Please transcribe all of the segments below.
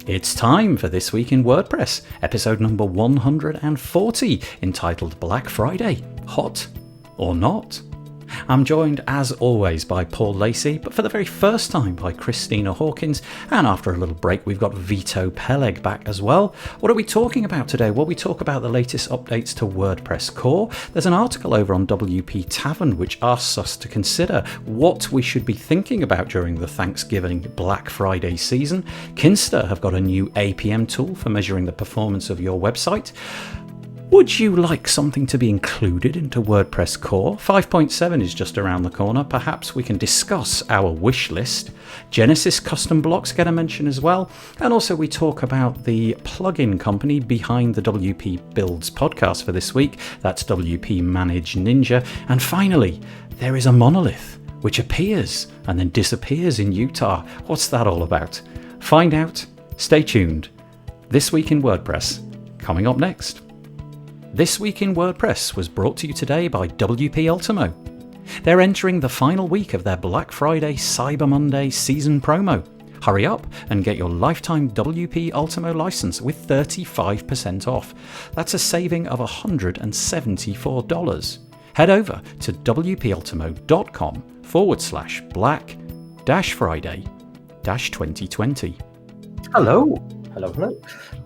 It's time for This Week in WordPress, episode number 140, entitled Black Friday, Hot or Not? I'm joined, as always, by Paul Lacey, but for the very first time by Christina Hawkins, and after a little break we've got Vito Peleg back as well. What are we talking about today? Well, we talk about the latest updates to WordPress core. There's an article over on WP Tavern which asks us to consider what we should be thinking about during the Thanksgiving Black Friday season. Kinsta have got a new APM tool for measuring the performance of your website. Would you like something to be included into WordPress core? 5.7 is just around the corner. Perhaps we can discuss our wish list. Genesis custom blocks get a mention as well. And also we talk about the plugin company behind the WP Builds podcast for this week. That's WP Manage Ninja. And finally, there is a monolith which appears and then disappears in Utah. What's that all about? Find out. Stay tuned. This Week in WordPress, coming up next. This Week in WordPress was brought to you today by WP Ultimo. They're entering the final week of their Black Friday Cyber Monday season promo. Hurry up and get your lifetime WP Ultimo license with 35% off. That's a saving of $174. Head over to wpultimo.com/black-friday-2020. Hello. Hello.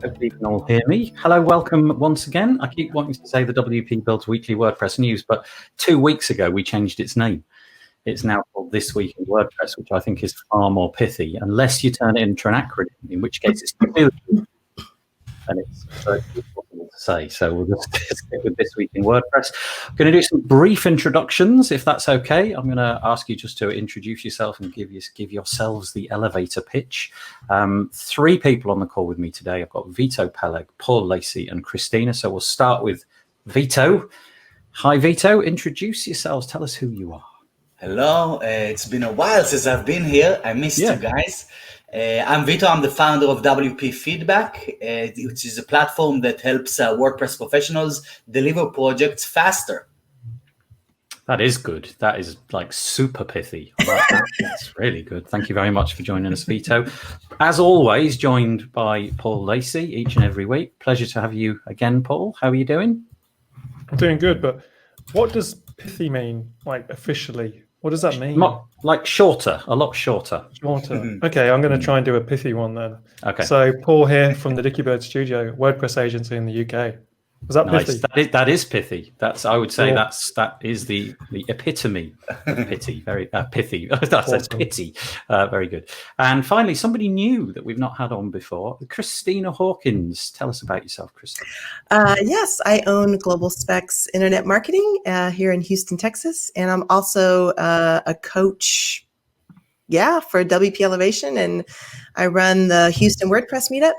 Hopefully you can all hear me. Hello, welcome once again. I keep wanting to say the WP Builds Weekly WordPress News, but 2 weeks ago we changed its name. It's now called This Week in WordPress, which I think is far more pithy, unless you turn it into an acronym, in which case it's still and it's very difficult to say. So we'll just stick with This Week in WordPress. I'm going to do some brief introductions, if that's okay. I'm going to ask you just to introduce yourself and give yourselves the elevator pitch. 3 people on the call with me today. I've got Vito Peleg, Paul Lacey, and Christina. So we'll start with Vito. Hi, Vito. Introduce yourselves. Tell us who you are. Hello. It's been a while since I've been here. I missed you guys. I'm Vito. I'm the founder of WP Feedback, which is a platform that helps WordPress professionals deliver projects faster. That is good. That is like super pithy. I like that. That's really good. Thank you very much for joining us, Vito. As always, joined by Paul Lacey each and every week. Pleasure to have you again, Paul. How are you doing? I'm doing good, but what does pithy mean, like officially? What does that mean? Like shorter, a lot shorter. Shorter. Okay, I'm going to try and do a pithy one then. Okay. So Paul here from the Dickiebirds studio, WordPress agency in the UK. Was that nice. pithy? That is pithy. I would say cool. that is the epitome of pithy. Very pithy. That's awesome. Pity. Very good. And finally, somebody new that we've not had on before, Christina Hawkins. Tell us about yourself, Christina. Yes, I own Globalspex Internet Marketing here in Houston, Texas, and I'm also a coach. For WP Elevation, and I run the Houston WordPress meetup.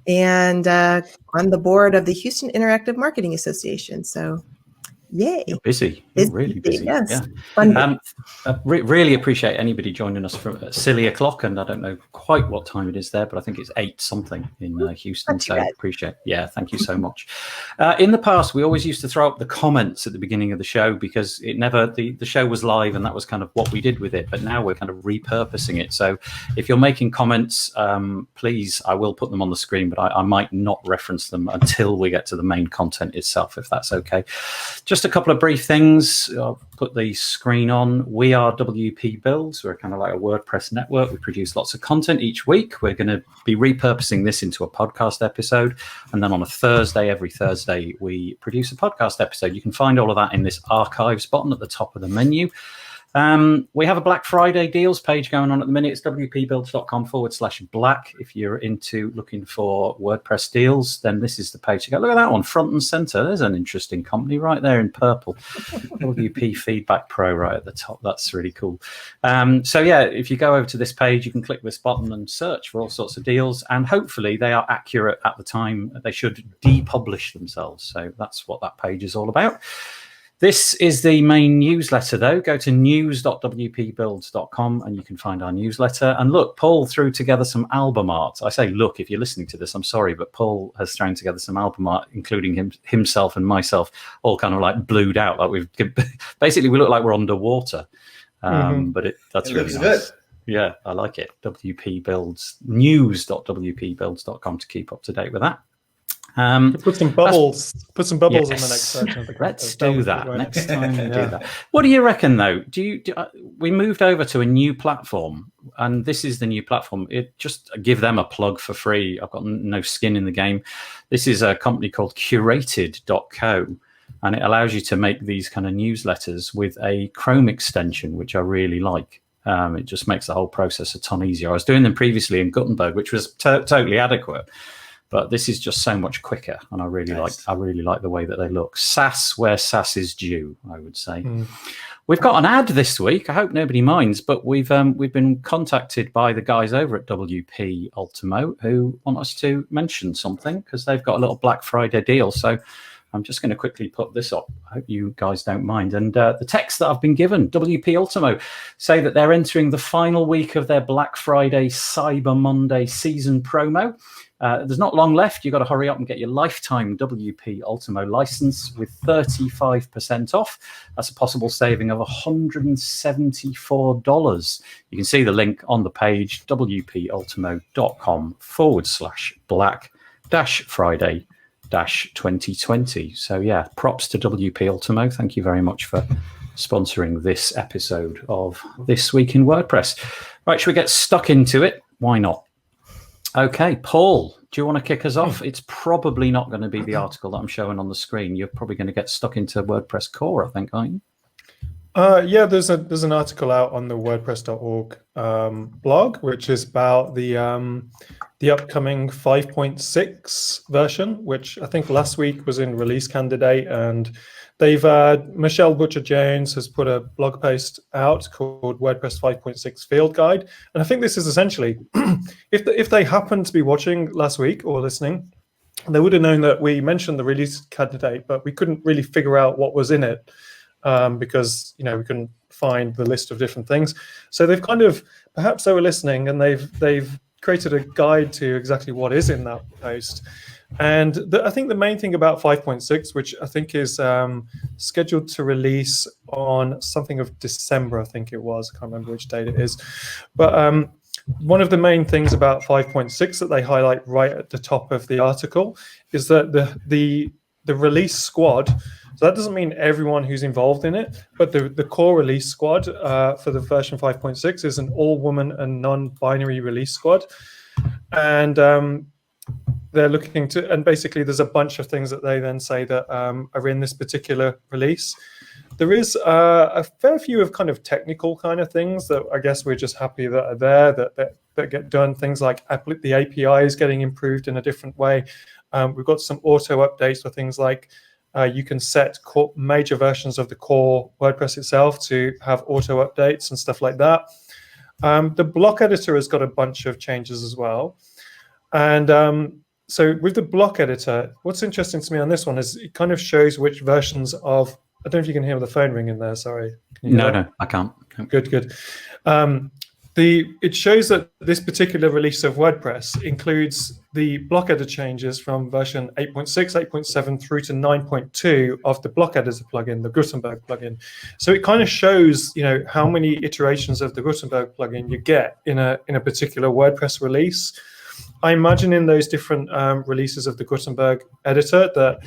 And on the board of the Houston Interactive Marketing Association. So, yay. You're busy. You're really busy. Yes. Yeah. Fun. Really appreciate anybody joining us from silly o'clock, and I don't know quite what time it is there, but I think it's 8 something in Houston. So appreciate. Yeah, thank you so much. In the past, we always used to throw up the comments at the beginning of the show because the show was live and that was kind of what we did with it. But now we're kind of repurposing it. So if you're making comments, please, I will put them on the screen, but I might not reference them until we get to the main content itself, if that's okay. Just a couple of brief things. I'll put the screen on. We are WP Builds. We're kind of like a WordPress network. We produce lots of content each week. We're going to be repurposing this into a podcast episode. And then on every Thursday, we produce a podcast episode. You can find all of that in this archives button at the top of the menu. We have a Black Friday deals page going on at the minute. It's wpbuilds.com/black. If you're into looking for WordPress deals, then this is the page to go. Look at that one, front and center. There's an interesting company right there in purple. WP Feedback Pro right at the top. That's really cool. If you go over to this page, you can click this button and search for all sorts of deals. And hopefully they are accurate at the time. They should depublish themselves. So that's what that page is all about. This is the main newsletter, though. Go to news.wpbuilds.com and you can find our newsletter. And look, Paul threw together some album art. I say, look, if you're listening to this, I'm sorry, but Paul has thrown together some album art, including himself and myself, all kind of like blued out. Like we look like we're underwater. But that's really nice. Good. Yeah, I like it. WP Builds, news.wpbuilds.com to keep up to date with that. Put some bubbles on the next version of the Let's do that next time. We Yeah. do that. What do you reckon, though? We moved over to a new platform, and this is the new platform. It just give them a plug for free. I've got no skin in the game. This is a company called Curated.co, and it allows you to make these kind of newsletters with a Chrome extension, which I really like. It just makes the whole process a ton easier. I was doing them previously in Gutenberg, which was totally adequate. But this is just so much quicker, and I really like the way that they look. SaaS where SaaS is due, I would say. We've got an ad this week. I hope nobody minds, but we've been contacted by the guys over at WP Ultimo who want us to mention something because they've got a little Black Friday deal. So I'm just going to quickly put this up. I hope you guys don't mind. And the text that I've been given, WP Ultimo, say that they're entering the final week of their Black Friday Cyber Monday season promo. There's not long left. You've got to hurry up and get your lifetime WP Ultimo license with 35% off. That's a possible saving of $174. You can see the link on the page, wpultimo.com/Black-Friday-2020. So yeah, props to WP Ultimo. Thank you very much for sponsoring this episode of This Week in WordPress. Right, should we get stuck into it? Why not? Okay, Paul, do you want to kick us off? It's probably not going to be the article that I'm showing on the screen. You're probably going to get stuck into WordPress core, I think, aren't you? Yeah, there's an article out on the WordPress.org blog, which is about the upcoming 5.6 version, which I think last week was in release candidate, and they've Michelle Butcher-Jones has put a blog post out called WordPress 5.6 Field Guide, and I think this is essentially if they happened to be watching last week or listening, they would have known that we mentioned the release candidate, but we couldn't really figure out what was in it. Because we couldn't find the list of different things, so they've perhaps they were listening and they've created a guide to exactly what is in that post. And I think the main thing about 5.6, which I think is scheduled to release on something of December, I think it was. I can't remember which date it is, but one of the main things about 5.6 that they highlight right at the top of the article is that the release squad. So that doesn't mean everyone who's involved in it, but the core release squad for the version 5.6 is an all-woman and non-binary release squad. And they're looking to, and basically there's a bunch of things that they then say that are in this particular release. There is a fair few of kind of technical kind of things that I guess we're just happy that are there, that get done. Things like the API is getting improved in a different way. We've got some auto updates for things like you can set major versions of the core WordPress itself to have auto updates and stuff like that. The block editor has got a bunch of changes as well. And so with the block editor, what's interesting to me on this one is it kind of shows which versions of, I don't know if you can hear the phone ringing there, sorry. No, I can't. Good. It shows that this particular release of WordPress includes the block editor changes from version 8.6, 8.7 through to 9.2 of the block editor plugin, the Gutenberg plugin. So it kind of shows, how many iterations of the Gutenberg plugin you get in a particular WordPress release. I imagine in those different releases of the Gutenberg editor that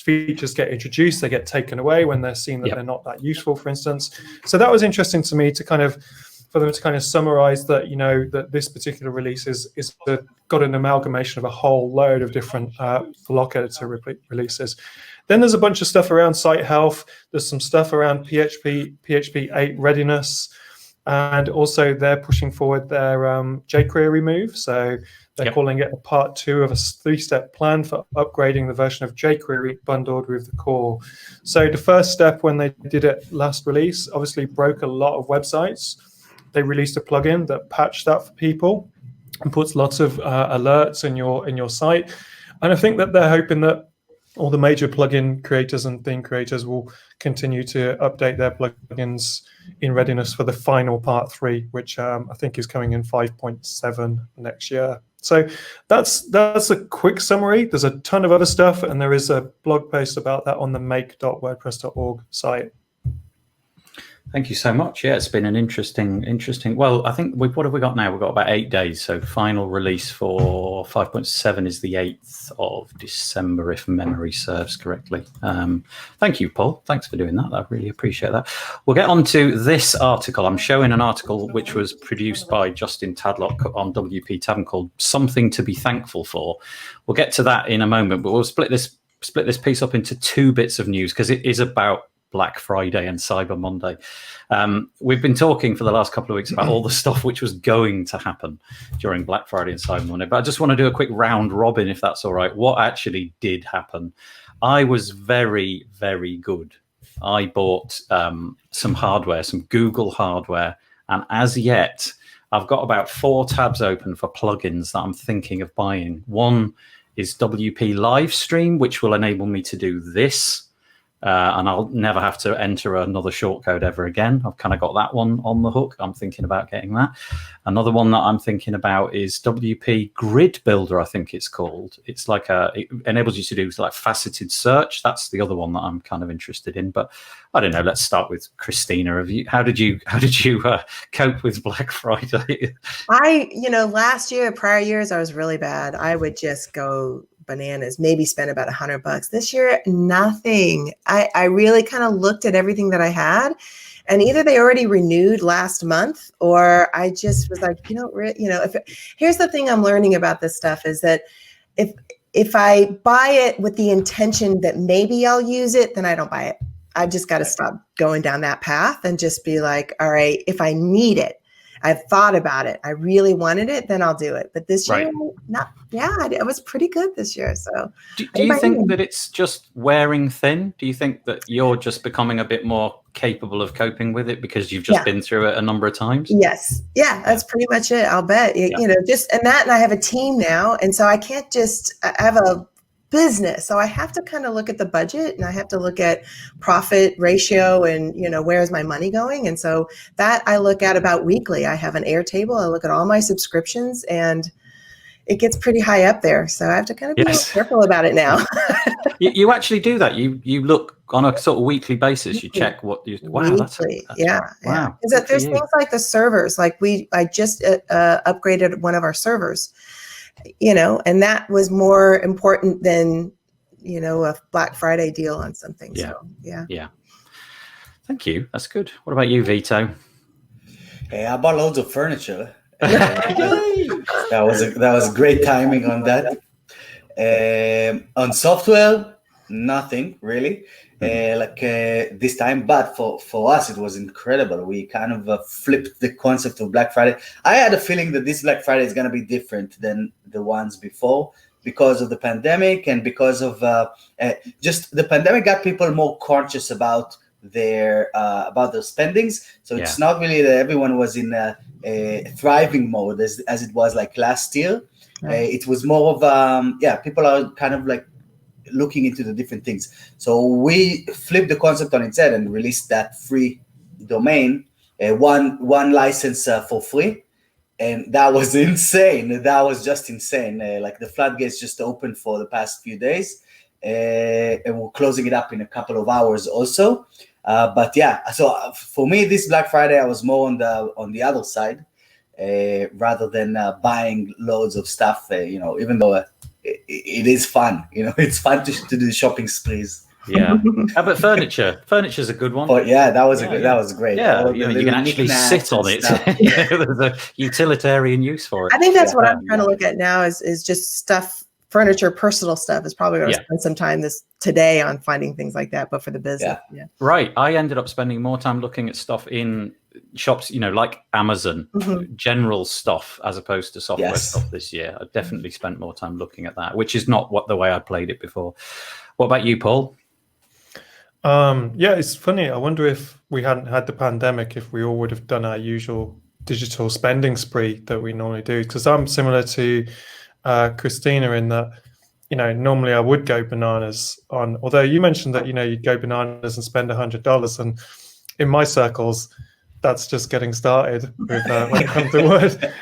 features get introduced, they get taken away when they're seen that they're not that useful, for instance. So that was interesting to me for them to kind of summarize that, that this particular release is got an amalgamation of a whole load of different block editor releases. Then there's a bunch of stuff around site health. There's some stuff around PHP 8 readiness. And also they're pushing forward their jQuery move. So they're calling it a part 2 of a 3-step plan for upgrading the version of jQuery bundled with the core. So the first step when they did it last release obviously broke a lot of websites. They released a plugin that patched that for people and puts lots of alerts in your site. And I think that they're hoping that all the major plugin creators and theme creators will continue to update their plugins in readiness for the final part 3, which I think is coming in 5.7 next year. So that's a quick summary. There's a ton of other stuff, and there is a blog post about that on the make.wordpress.org site. Thank you so much. Yeah, it's been an interesting. Well, I think what have we got now? We've got about 8 days. So final release for 5.7 is the 8th of December, if memory serves correctly. Thank you, Paul. Thanks for doing that. I really appreciate that. We'll get on to this article. I'm showing an article which was produced by Justin Tadlock on WP Tavern called "Something to be Thankful For." We'll get to that in a moment, but we'll split this piece up into 2 bits of news because it is about Black Friday and Cyber Monday. We've been talking for the last couple of weeks about all the stuff which was going to happen during Black Friday and Cyber Monday, but I just want to do a quick round robin, if that's all right. What actually did happen? I was very, very good. I bought some hardware, some Google hardware, and as yet, I've got about 4 tabs open for plugins that I'm thinking of buying. One is WP Livestream, which will enable me to do this. And I'll never have to enter another shortcode ever again. I've kind of got that one on the hook. I'm thinking about getting that. Another one that I'm thinking about is WP Grid Builder, I think it's called. It's like it enables you to do like faceted search. That's the other one that I'm kind of interested in. But I don't know. Let's start with Christina. How did you cope with Black Friday? Last year, prior years, I was really bad. I would just go bananas, maybe spend about $100. This year, nothing. I really kind of looked at everything that I had, and either they already renewed last month, or I just was like, here's the thing I'm learning about this stuff is that if I buy it with the intention that maybe I'll use it, then I don't buy it. I've just got to stop going down that path and just be like, all right, if I need it, I've thought about it, I really wanted it, then I'll do it. But this year, it was pretty good this year. So do you think that it's just wearing thin? Do you think that you're just becoming a bit more capable of coping with it because you've just been through it a number of times? Yes. Yeah, that's pretty much it. I'll bet. And I have a team now. And so I can't I have a business. So I have to kind of look at the budget, and I have to look at profit ratio and, where's my money going? And so that I look at about weekly. I have an Airtable. I look at all my subscriptions, and it gets pretty high up there. So I have to kind of be a little careful about it now. You actually do that. You look on a sort of weekly basis. You check what you. Wow, weekly. Wow. Because there's things like the servers. Like I just upgraded one of our servers. And that was more important than, a Black Friday deal on something. Yeah. So, yeah. Yeah. Thank you. That's good. What about you, Vito? Hey, I bought loads of furniture. That was great timing on that. On software, nothing really. This time, but for us it was incredible. We kind of flipped the concept of Black Friday. I had a feeling that this Black Friday is going to be different than the ones before because of the pandemic, and because of just the pandemic got people more conscious about their spendings. So it's not really that everyone was in a thriving mode as it was like last year. It was more of people are kind of like looking into the different things. So we flipped the concept on its head and released that free domain, one license for free. And that was insane. That was just insane. Like the floodgates just opened for the past few days, and we're closing it up in a couple of hours also. So for me, this Black Friday, I was more on the other side, rather than buying loads of stuff, even though it is fun. It's fun to do shopping sprees. Yeah. How about furniture? Furniture's a good one. Oh yeah, that was great. Yeah, you can actually sit on it. There's a utilitarian use for it. I think that's what I'm trying to look at now is just stuff, furniture, personal stuff is probably going to spend some time today on finding things like that, but for the business. Yeah. Right. I ended up spending more time looking at stuff in shops, like Amazon, general stuff, as opposed to software stuff this year. I definitely spent more time looking at that, which is not the way I played it before. What about you, Paul? It's funny. I wonder if we hadn't had the pandemic, if we all would have done our usual digital spending spree that we normally do. Because I'm similar to Christina in that, normally I would go bananas on, although you mentioned that, you'd go bananas and spend $100. And in my circles, that's just getting started with when it comes to Word.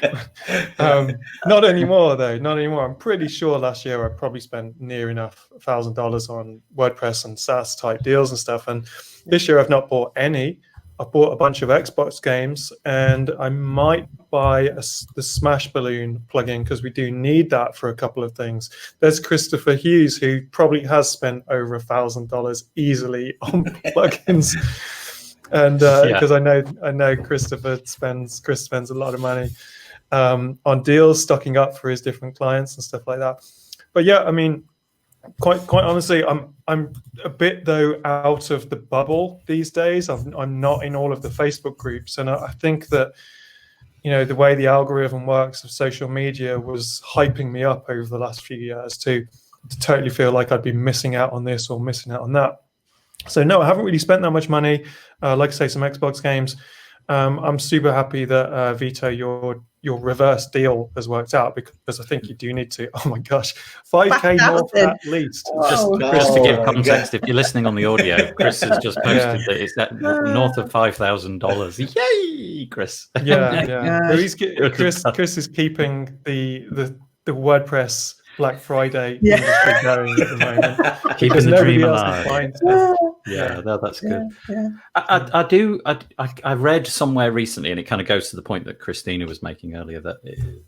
Not anymore, though. Not anymore. I'm pretty sure last year I probably spent near enough $1,000 on WordPress and SaaS type deals and stuff. And this year I've not bought any. I bought a bunch of Xbox games, and I might buy the Smash Balloon plugin because we do need that for a couple of things. There's Christopher Hughes, who probably has spent over $1,000 easily on plugins, and because I know Chris spends a lot of money on deals, stocking up for his different clients and stuff like that. But yeah, I mean, quite honestly, I'm a bit though out of the bubble these days. I'm not in all of the Facebook groups, and I think that, you know, the way the algorithm works of social media was hyping me up over the last few years to totally feel like I'd be missing out on this or missing out on that. So no, I haven't really spent that much money. Like I say, some Xbox games. I'm super happy that Vito, your reverse deal has worked out, because I think you do need to. Oh my gosh, 5K more at least. Just to give context, if you're listening on the audio, Chris has just posted that it's at north of $5,000. Yay, Chris! Yeah. So Chris is keeping the WordPress Black Friday industry going at the moment. Keeping the dream alive. Yeah, that's good. I read somewhere recently, and it kind of goes to the point that Christina was making earlier, that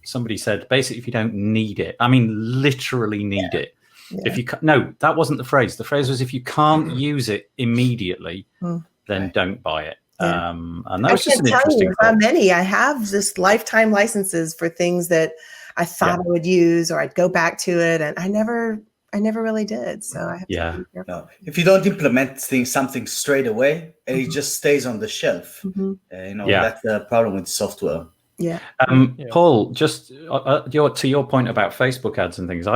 somebody said, basically, if you don't need it, I mean, literally need it. If you no, that wasn't the phrase. The phrase was, if you can't use it immediately, then don't buy it. And that was just an interesting how many I have just lifetime licenses for things that I thought I would use, or I'd go back to it, and I never really did. So I have to be careful. No. If you don't implement something straight away, and it just stays on the shelf, that's the problem with software. Yeah. Paul, just to your point about Facebook ads and things,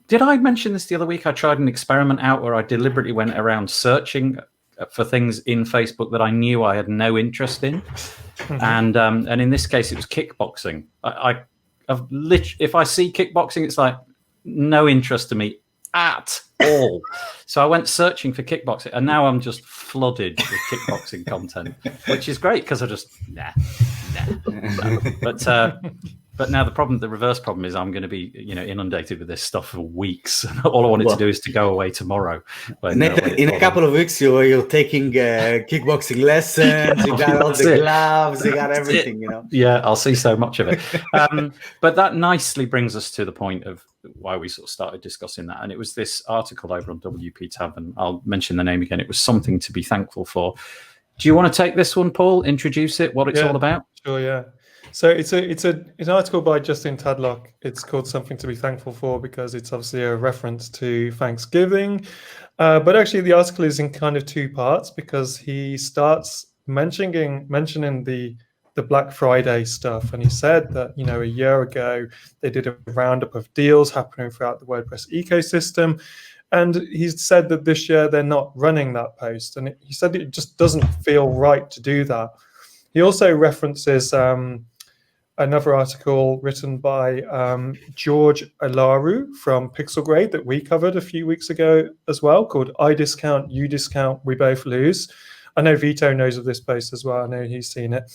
did I mention this the other week? I tried an experiment out where I deliberately went around searching for things in Facebook that I knew I had no interest in, and in this case, it was kickboxing. If I see kickboxing, it's like no interest to me at all. So I went searching for kickboxing, and now I'm just flooded with kickboxing content, which is great because I just nah. But now the reverse problem is I'm going to be inundated with this stuff for weeks. All I wanted to do is to go away tomorrow. In a couple of weeks, you're taking kickboxing lessons. You got all the gloves. You got everything. Yeah, I'll see so much of it. But that nicely brings us to the point of why we sort of started discussing that. And it was this article over on WP Tab, and I'll mention the name again. It was Something to Be Thankful For. Do you want to take this one, Paul? Introduce it, what it's all about? Sure, yeah. So it's an article by Justin Tadlock. It's called Something to Be Thankful For because it's obviously a reference to Thanksgiving. But actually the article is in kind of two parts, because he starts mentioning the Black Friday stuff. And he said that, a year ago, they did a roundup of deals happening throughout the WordPress ecosystem. And he said that this year they're not running that post. And he said it just doesn't feel right to do that. He also references another article written by George Alaru from Pixel Grade that we covered a few weeks ago as well, called I Discount, You Discount, We Both Lose. I know Vito knows of this post as well. I know he's seen it,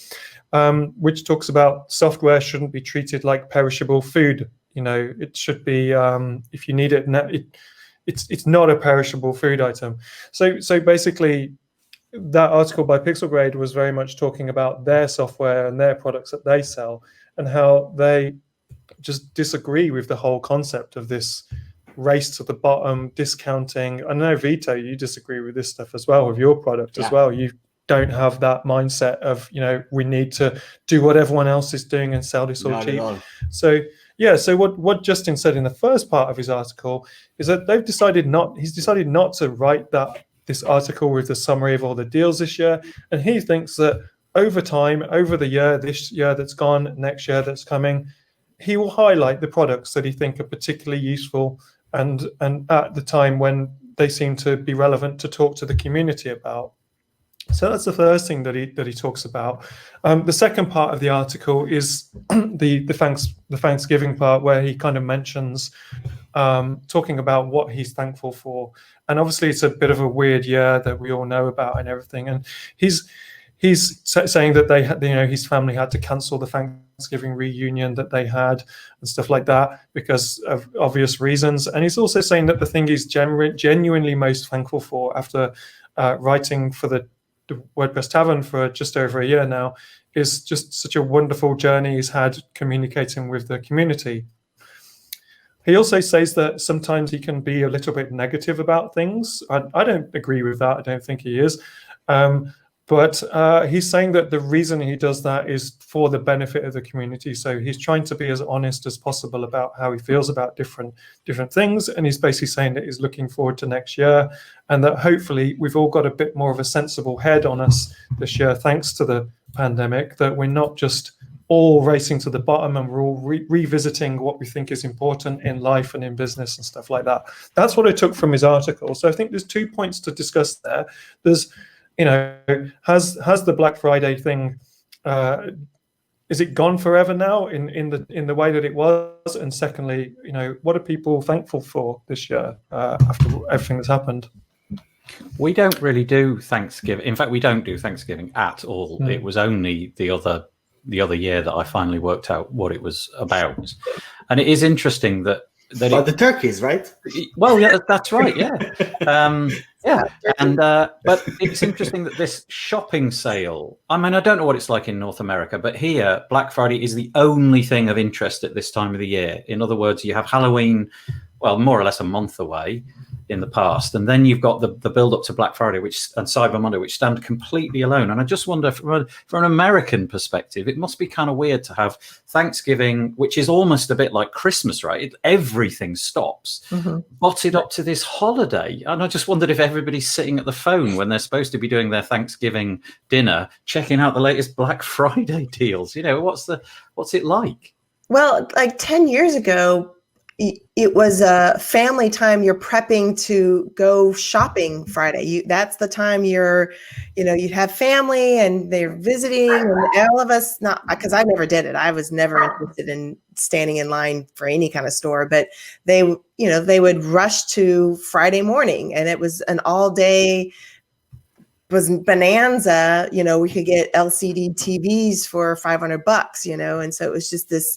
which talks about software shouldn't be treated like perishable food. It should be, if you need it, it's not a perishable food item. So basically, that article by Pixel Grade was very much talking about their software and their products that they sell, and how they just disagree with the whole concept of this race to the bottom, discounting. I know, Vito, you disagree with this stuff as well with your product as well. You don't have that mindset of, we need to do what everyone else is doing and sell this all cheap. So what Justin said in the first part of his article is that he's decided not to write this article with the summary of all the deals this year. And he thinks that over time, over the year, this year that's gone, next year that's coming, he will highlight the products that he think are particularly useful and at the time when they seem to be relevant to talk to the community about. So that's the first thing that he talks about. The second part of the article is the Thanksgiving part, where he kind of mentions talking about what he's thankful for. And obviously it's a bit of a weird year that we all know about and everything. And he's saying that his family had to cancel the Thanksgiving reunion that they had and stuff like that because of obvious reasons. And he's also saying that the thing he's genuinely most thankful for after writing for the the WordPress Tavern for just over a year now, is just such a wonderful journey he's had communicating with the community. He also says that sometimes he can be a little bit negative about things. I don't agree with that. I don't think he is. But he's saying that the reason he does that is for the benefit of the community. So he's trying to be as honest as possible about how he feels about different things. And he's basically saying that he's looking forward to next year, and that hopefully we've all got a bit more of a sensible head on us this year, thanks to the pandemic, that we're not just all racing to the bottom and we're all revisiting what we think is important in life and in business and stuff like that. That's what I took from his article. So I think there's 2 points to discuss there. There's, has the Black Friday thing, is it gone forever now in the way that it was? And secondly, what are people thankful for this year after everything that's happened? We don't really do Thanksgiving. In fact, we don't do Thanksgiving at all. It was only the other year that I finally worked out what it was about. And it is interesting that the turkeys, right? Well, yeah, that's right. Yeah. Yeah. And but it's interesting that this shopping sale, I mean, I don't know what it's like in North America, but here Black Friday is the only thing of interest at this time of the year. In other words, you have Halloween, well, more or less a month away in the past, and then you've got the build up to Black Friday and Cyber Monday, which stand completely alone. And I just wonder, from an American perspective, it must be kind of weird to have Thanksgiving, which is almost a bit like Christmas, right? Everything stops, botted up to this holiday. And I just wondered if everybody's sitting at the phone when they're supposed to be doing their Thanksgiving dinner, checking out the latest Black Friday deals. What's it like? Well, like 10 years ago, it was a family time. You're prepping to go shopping Friday. That's the time you have family and they're visiting, and all of us, not because I never did it. I was never interested in standing in line for any kind of store, but they would rush to Friday morning, and it was an all day was bonanza. We could get LCD TVs for $500, and so it was just this.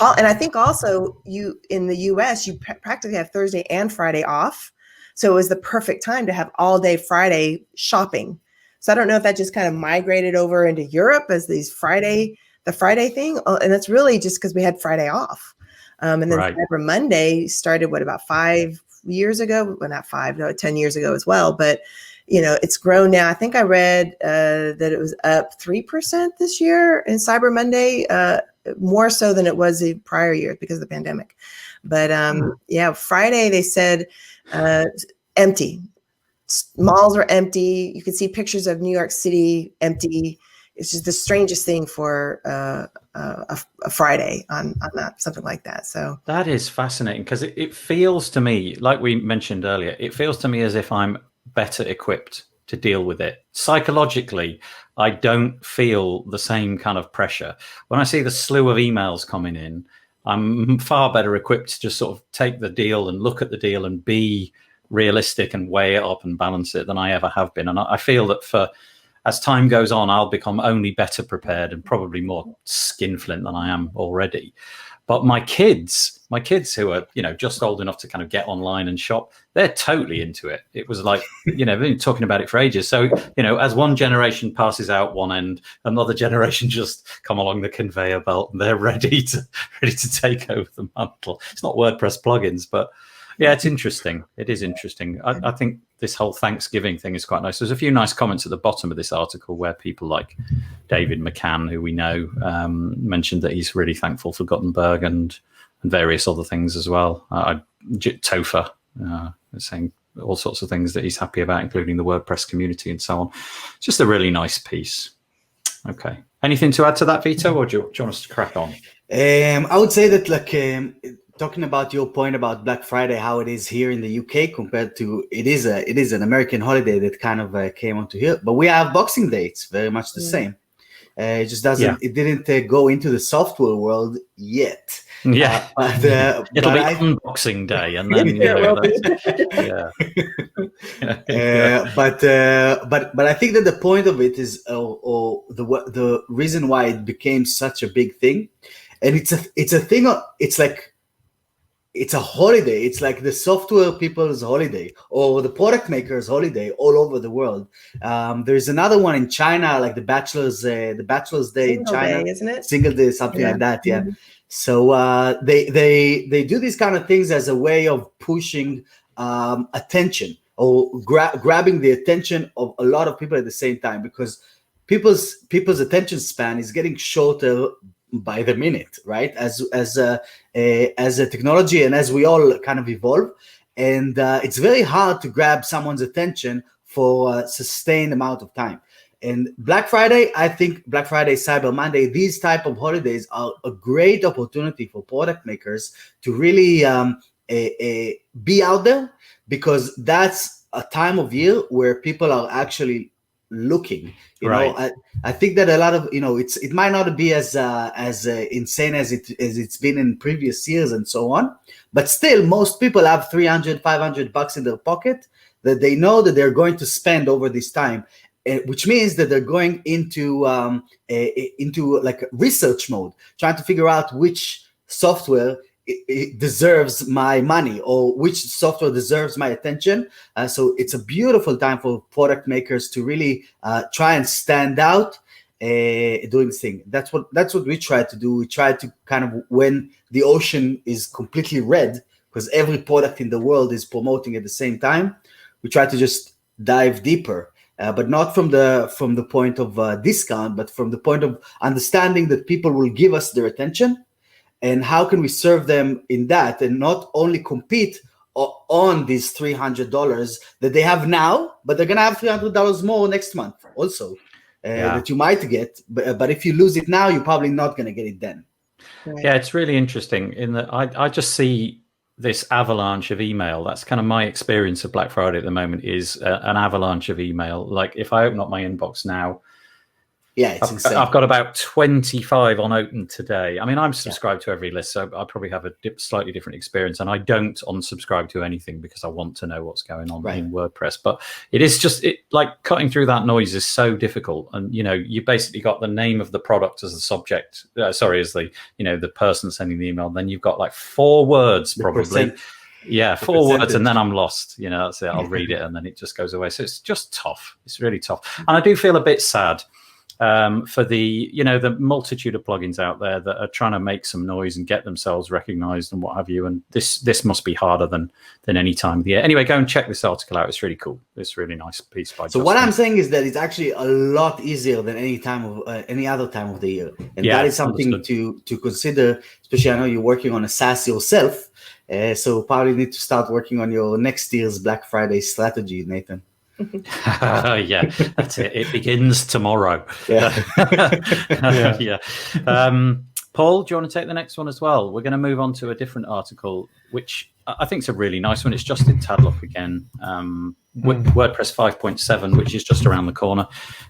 And I think also in the US, you practically have Thursday and Friday off. So it was the perfect time to have all day Friday shopping. So I don't know if that just kind of migrated over into Europe as the Friday thing. And that's really just because we had Friday off. And then Cyber Monday started, about 5 years ago? Well, not 5, no, 10 years ago as well. But, it's grown now. I think I read that it was up 3% this year in Cyber Monday, more so than it was the prior year because of the pandemic. But Friday they said empty. Malls are empty. You could see pictures of New York City empty. It's just the strangest thing for a Friday on that, something like that. So that is fascinating, because it feels to me, like we mentioned earlier, it feels to me as if I'm better equipped to deal with it. Psychologically, I don't feel the same kind of pressure. When I see the slew of emails coming in, I'm far better equipped to just sort of take the deal and look at the deal and be realistic and weigh it up and balance it than I ever have been. And I feel that as time goes on, I'll become only better prepared and probably more skinflint than I am already. But my kids who are, just old enough to kind of get online and shop, they're totally into it. It was like, they've been talking about it for ages. So, as one generation passes out one end, another generation just come along the conveyor belt and they're ready to take over the mantle. It's not WordPress plugins, but yeah, it's interesting. It is interesting. I think this whole Thanksgiving thing is quite nice. There's a few nice comments at the bottom of this article where people like David McCann, who we know, mentioned that he's really thankful for Gutenberg and various other things as well. Topher saying all sorts of things that he's happy about, including the WordPress community and so on. It's just a really nice piece. Okay. Anything to add to that, Vito, or do you want us to crack on? I would say that, talking about your point about Black Friday, how it is here in the UK compared to it is an American holiday that kind of came onto here, but we have Boxing Day. It's very much the same. It just doesn't. It didn't go into the software world yet. Yeah, it'll be Unboxing Day, and then But I think that the point of it is, or the reason why it became such a big thing, and it's a thing. It's like it's a holiday. It's like the software people's holiday or the product makers' holiday all over the world. There's another one in China, like the Bachelor's Day in China, day, isn't it? Single Day, something like that. Yeah. Mm-hmm. So they do these kind of things as a way of pushing attention or grabbing the attention of a lot of people at the same time, because people's attention span is getting shorter by the minute, right? As a technology and as we all kind of evolve, and it's very hard to grab someone's attention for a sustained amount of time. And Black Friday, I think Black Friday, Cyber Monday, these type of holidays are a great opportunity for product makers to really be out there, because that's a time of year where people are actually looking. You Right. know, I think that a lot of, it might not be as insane as it's been in previous years and so on, but still most people have $300-$500 in their pocket that they know that they're going to spend over this time, which means that they're going into like research mode, trying to figure out which software it deserves my money or which software deserves my attention. So it's a beautiful time for product makers to really try and stand out doing this thing. That's what we try to do. We try to kind of, when the ocean is completely red, because every product in the world is promoting at the same time, we try to just dive deeper. But not from the point of discount, but from the point of understanding that people will give us their attention, and how can we serve them in that, and not only compete on these $300 that they have now, but they're gonna have $300 more next month also that you might get. But if you lose it now, you're probably not gonna get it then. Right. Yeah, it's really interesting in that I just see this avalanche of email. That's kind of my experience of Black Friday at the moment, is an avalanche of email. Like if I open up my inbox now, yeah, it's insane. I've got about 25 on open today. I mean, I'm subscribed to every list, so I probably have a slightly different experience, and I don't unsubscribe to anything because I want to know what's going on in WordPress. But it is just like cutting through that noise is so difficult, and you basically got the name of the product as the subject. As the the person sending the email. Then you've got like 4 words probably. Yeah, 4 words, and then I'm lost. That's it. I'll read it, and then it just goes away. So it's just tough. It's really tough, and I do feel a bit sad for the the multitude of plugins out there that are trying to make some noise and get themselves recognized and what have you. And this must be harder than any time of the year. Anyway, go and check this article out. It's really cool. It's a really nice piece by Justin. What I'm saying is that it's actually a lot easier than any other time of the year, and that is something to consider. Especially, I know you're working on a SaaS yourself, so probably need to start working on your next year's Black Friday strategy, Nathan. Yeah, that's it. It begins tomorrow. Yeah. Yeah. Paul, do you want to take the next one as well? We're going to move on to a different article, which I think is a really nice one. It's just in Tadlock again. WordPress 5.7, which is just around the corner.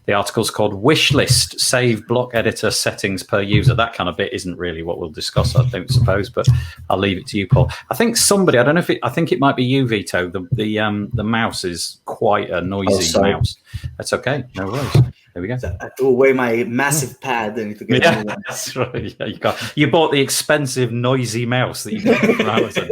The article's called Wish List, Save Block Editor Settings Per User. That kind of bit isn't really what we'll discuss, I don't suppose, but I'll leave it to you, Paul. I think somebody, I don't know if I think it might be you, Vito. The mouse is quite a noisy mouse. That's okay. No worries. There we go. So I threw away my massive pad and to get a new one. That's right. Yeah, you bought the expensive, noisy mouse that you got from Amazon.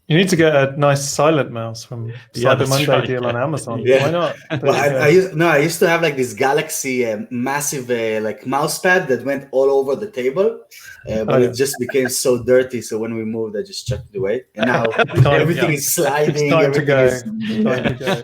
You need to get a nice silent mouse from Cyber Monday deal on Amazon. Yeah. Why not? Well, I used to have like this Galaxy massive like mouse pad that went all over the table, but it just became so dirty. So when we moved, I just chucked it away, and now everything is sliding. It's time to go.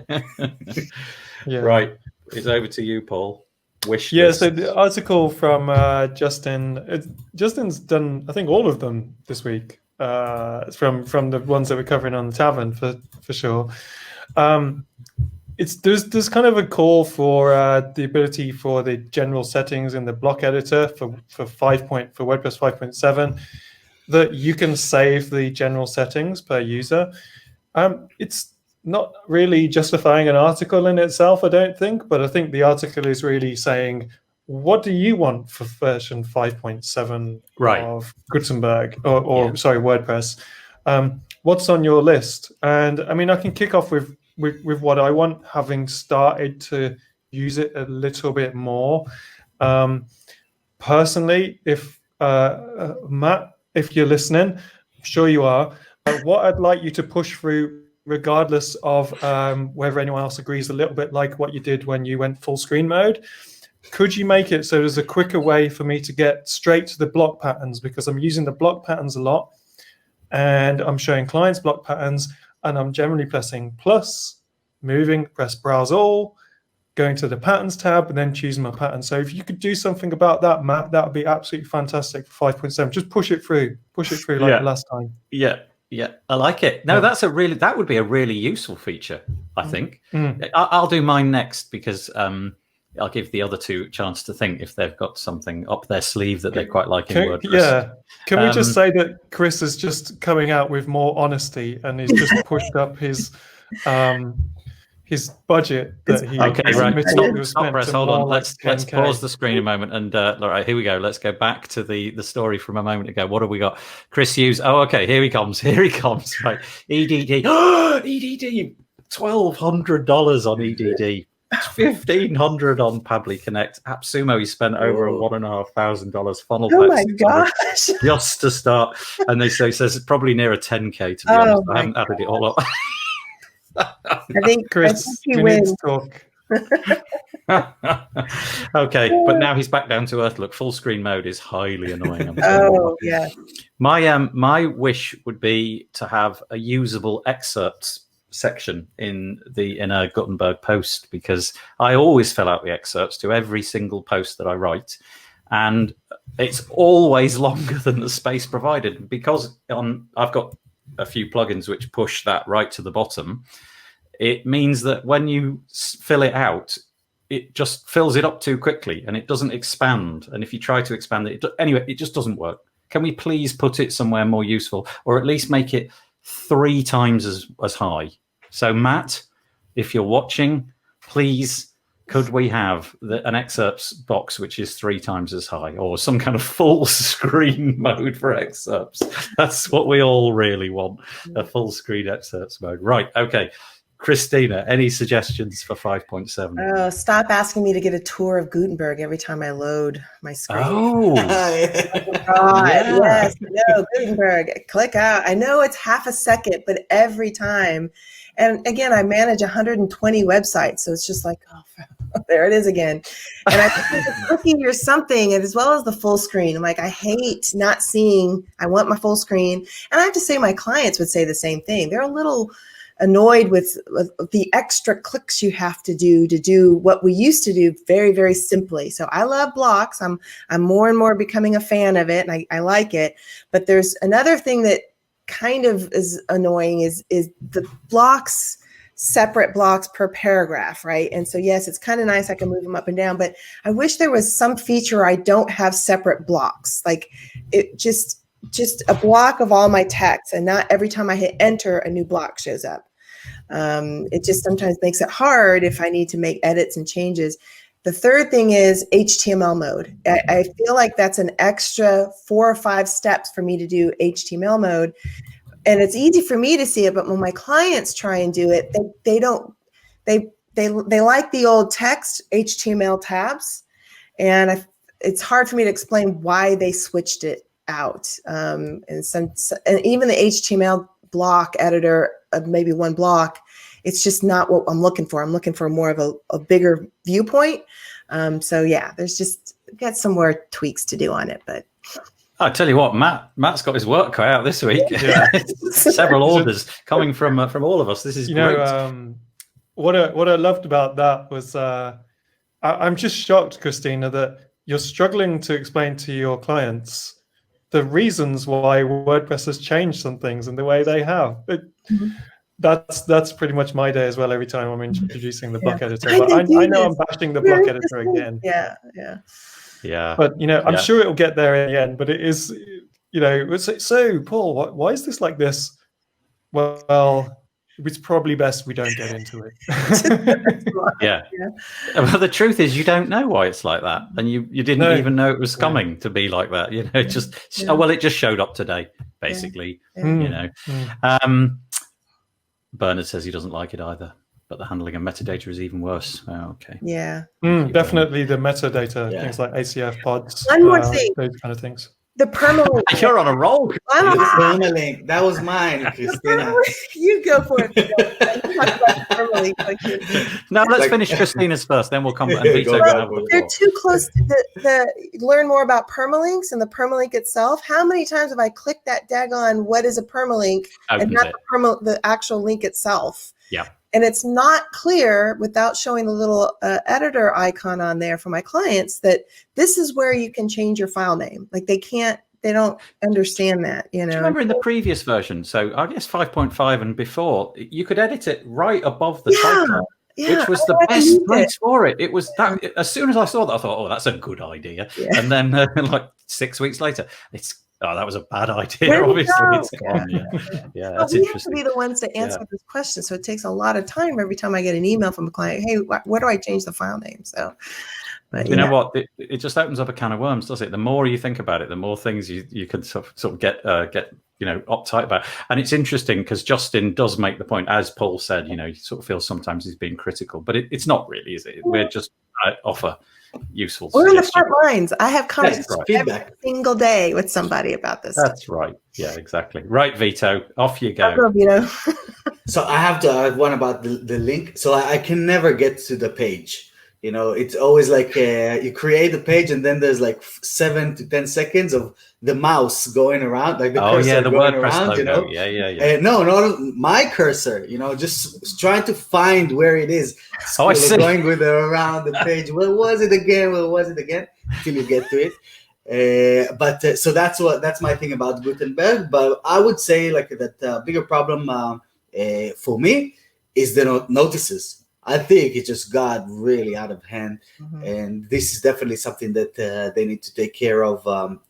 Yeah. Right, it's over to you, Paul. Wish Yeah, list. so the article from Justin. Justin's done, I think, all of them this week. From the ones that we're covering on the Tavern for sure. There's kind of a call for the ability for the general settings in the block editor for WordPress 5.7 that you can save the general settings per user. It's not really justifying an article in itself, I don't think, but I think the article is really saying, what do you want for version 5.7 of Gutenberg or WordPress? What's on your list? And I mean, I can kick off with what I want, having started to use it a little bit more. Personally, if Matt, if you're listening, Sure you are. What I'd like you to push through, regardless of whether anyone else agrees, a little bit like what you did when you went full screen mode. Could you make it so there's a quicker way for me to get straight to the block patterns? Because I'm using the block patterns a lot, and I'm showing clients block patterns, and I'm generally pressing plus, moving, press browse all, going to the patterns tab, and then choosing my pattern. So if you could do something about that, Matt, that would be absolutely fantastic for 5.7. Just push it through like the last time. Yeah, I like it. No, that would be a really useful feature, I think. I'll do mine next, because I'll give the other two a chance to think if they've got something up their sleeve that they quite like in WordPress. Yeah. Can we just say that Chris is just coming out with more honesty, and he's just pushed up his budget that he Stop press. Hold on. Let's pause the screen a moment. And all right, here we go. Let's go back to the story from a moment ago. What have we got? Chris Hughes. Oh, okay. Here he comes. Right. EDD. EDD. $1,200 on EDD. $1,500 on Pabbly Connect. AppSumo, he spent over $1,500. Funnel. Oh my gosh! Just to start, and he says it's probably near a 10K. To be honest, I haven't added it all up. I think Chris, you we win. need to talk. Okay, but now he's back down to earth. Look, full screen mode is highly annoying. Yeah. My wish would be to have a usable excerpts section in a Gutenberg post, because I always fill out the excerpts to every single post that I write, and it's always longer than the space provided, because I've got a few plugins which push that right to the bottom. It means that when you fill it out, it just fills it up too quickly and it doesn't expand. And if you try to expand it, it just doesn't work. Can we please put it somewhere more useful, or at least make it 3 times as high? So Matt, if you're watching, please, could we have an excerpts box which is 3 times as high, or some kind of full screen mode for excerpts? That's what we all really want, a full screen excerpts mode. Right, okay. Christina, any suggestions for 5.7? Oh, stop asking me to get a tour of Gutenberg every time I load my screen. Oh, God, yes, no, Gutenberg, click out. I know it's half a second, but every time. And again, I manage 120 websites, so it's just like, oh, there it is again. And I think it's cookie or something, and as well as the full screen. I'm like, I hate not seeing. I want my full screen. And I have to say, my clients would say the same thing. They're a little annoyed with the extra clicks you have to do what we used to do very, very simply. So I love blocks. I'm more and more becoming a fan of it, and I like it. But there's another thing that kind of is annoying is the blocks, separate blocks per paragraph, right? And so yes, it's kind of nice, I can move them up and down, but I wish there was some feature I don't have separate blocks, like it just a block of all my text, and not every time I hit enter a new block shows up. It just sometimes makes it hard if I need to make edits and changes. The third thing is HTML mode. I feel like that's an extra 4 or 5 steps for me to do HTML mode. And it's easy for me to see it, but when my clients try and do it, they like the old text HTML tabs. And it's hard for me to explain why they switched it out. And even the HTML block editor of maybe one block, it's just not what I'm looking for. I'm looking for more of a bigger viewpoint. So yeah, got some more tweaks to do on it, but I tell you what, Matt's got his work cut out this week. Yeah. Several orders coming from all of us. This is great. What I loved about that was I'm just shocked, Christina, that you're struggling to explain to your clients the reasons why WordPress has changed some things and the way they have. That's pretty much my day as well. Every time I'm introducing the block editor, but I know I'm bashing the block editor again. Yeah. But I'm sure it'll get there in the end. But it is, so Paul, why is this like this? Well, it's probably best we don't get into it. Yeah. Well, the truth is, you don't know why it's like that, and you didn't even know it was coming to be like that. It just it just showed up today, basically. Bernard says he doesn't like it either, but the handling of metadata is even worse. Oh, okay. Yeah. Definitely the metadata, things like ACF pods. One more thing. Those kind of things. The permalink. You're on a roll. The permalink. That was mine, Christina. You go for it. You talk about the permalink. No, let's finish Christina's first, then we'll come and Vito can have the They're floor. too close to the learn more about permalinks and the permalink itself. How many times have I clicked that daggone what is a permalink and Opens not it. the actual link itself? Yeah. And it's not clear without showing the little editor icon on there for my clients that this is where you can change your file name. Like they don't understand that, you know. Do you remember in the previous version, so I guess 5.5 and before, you could edit it right above the title, which was the best place for it. It was that, as soon as I saw that, I thought, oh, that's a good idea. Yeah. And then like 6 weeks later, that was a bad idea. Obviously, it's gone. Yeah, that's we interesting. have to be the ones to answer this question. So it takes a lot of time every time I get an email from a client. Hey, where do I change the file name? So, but you know what? It just opens up a can of worms, does it? The more you think about it, the more things you can sort of get uptight about. And it's interesting because Justin does make the point, as Paul said. You sort of feel sometimes he's being critical, but it's not really, is it? We're just offer useful. We're in the front lines. I have conversations every feedback single day with somebody about this. That's right. Yeah, exactly. Right, Vito, off you go. Vito. So I have to add one about the link. So I can never get to the page. It's always like you create a page and then there's like 7 to 10 seconds of the mouse going around, like the cursor the going WordPress around, logo. Yeah. No, not my cursor. Just trying to find where it is. I see. Going with around the page. Where was it again? Till you get to it. So that's my thing about Gutenberg. But I would say like that bigger problem for me is the notices. I think it just got really out of hand, and this is definitely something that they need to take care of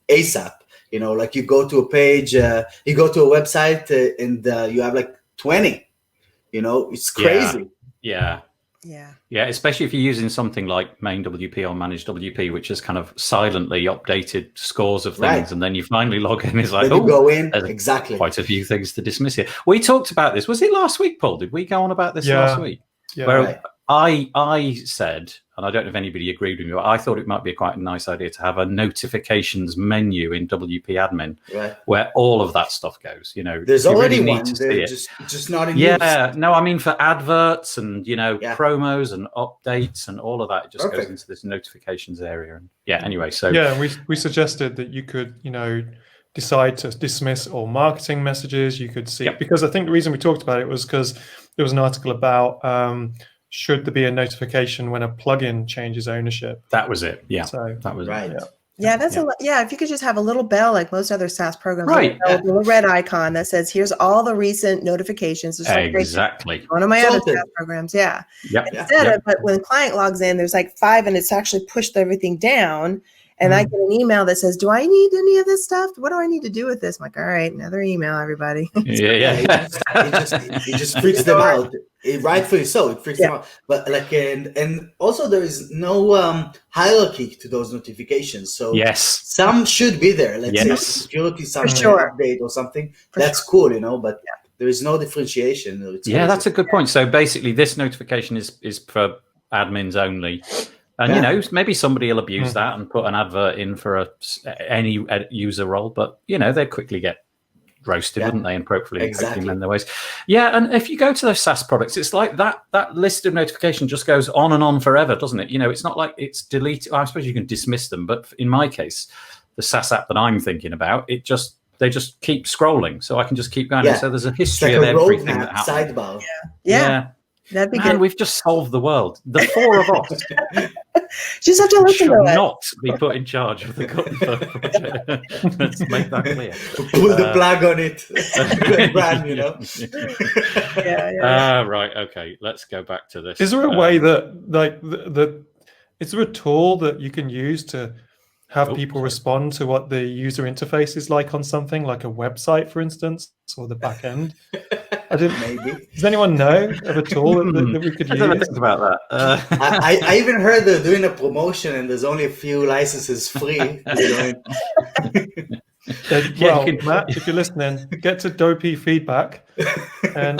ASAP. Like you go to a page, you go to a website, and you have like 20. It's crazy. Yeah. Especially if you're using something like main WP or managed WP, which has kind of silently updated scores of things, and then you finally log in. It's like, you go in, exactly. Quite a few things to dismiss here. We talked about this. Was it last week, Paul? Did we go on about this last week? Yeah. Where I said, and I don't know if anybody agreed with me, but I thought it might be quite a nice idea to have a notifications menu in WP admin where all of that stuff goes. There's already really one. Just not in use. No, I mean for adverts and promos and updates and all of that, it just goes into this notifications area. And anyway, so we suggested that you could decide to dismiss all marketing messages. You could see because I think the reason we talked about it was because there was an article about should there be a notification when a plugin changes ownership. That was it. Yeah. So that was right. It. Yeah, that's a lot. Yeah, if you could just have a little bell like most other SaaS programs, right? A little red icon that says, "Here's all the recent notifications." Exactly. One of my other SaaS programs, but when the client logs in, there's like 5, and it's actually pushed everything down. And I get an email that says, "Do I need any of this stuff? What do I need to do with this?" I'm like, "All right, another email, everybody." It just freaks them out. Rightfully so, it freaks them out. But and also there is no hierarchy to those notifications. So some should be there. Let's say security, some update or something. That's cool, but there is no differentiation. That's a good point. So basically, this notification is for admins only. And, maybe somebody will abuse that and put an advert in for any user role, but, they'd quickly get roasted, wouldn't they? And hopefully mend their ways. Yeah, and if you go to those SaaS products, it's like that list of notifications just goes on and on forever, doesn't it? It's not like it's deleted. I suppose you can dismiss them, but in my case, the SaaS app that I'm thinking about, they just keep scrolling, so I can just keep going. Yeah. So there's a history of everything that happened. Sidebar. Yeah. That'd be good. We've just solved the world. The 4 of us just have to listen to it. Not be put in charge of the Gutenberg project. Let's make that clear. Pull the plug on it. Right. Okay. Let's go back to this. Is there a way that is there a tool that you can use to have people respond to what the user interface is like on something like a website, for instance, or the back end? Maybe. Does anyone know of a tool that we could use? I never think about that. I even heard they're doing a promotion and there's only a few licenses free. Well, Matt, if you're listening, get to Dopey feedback and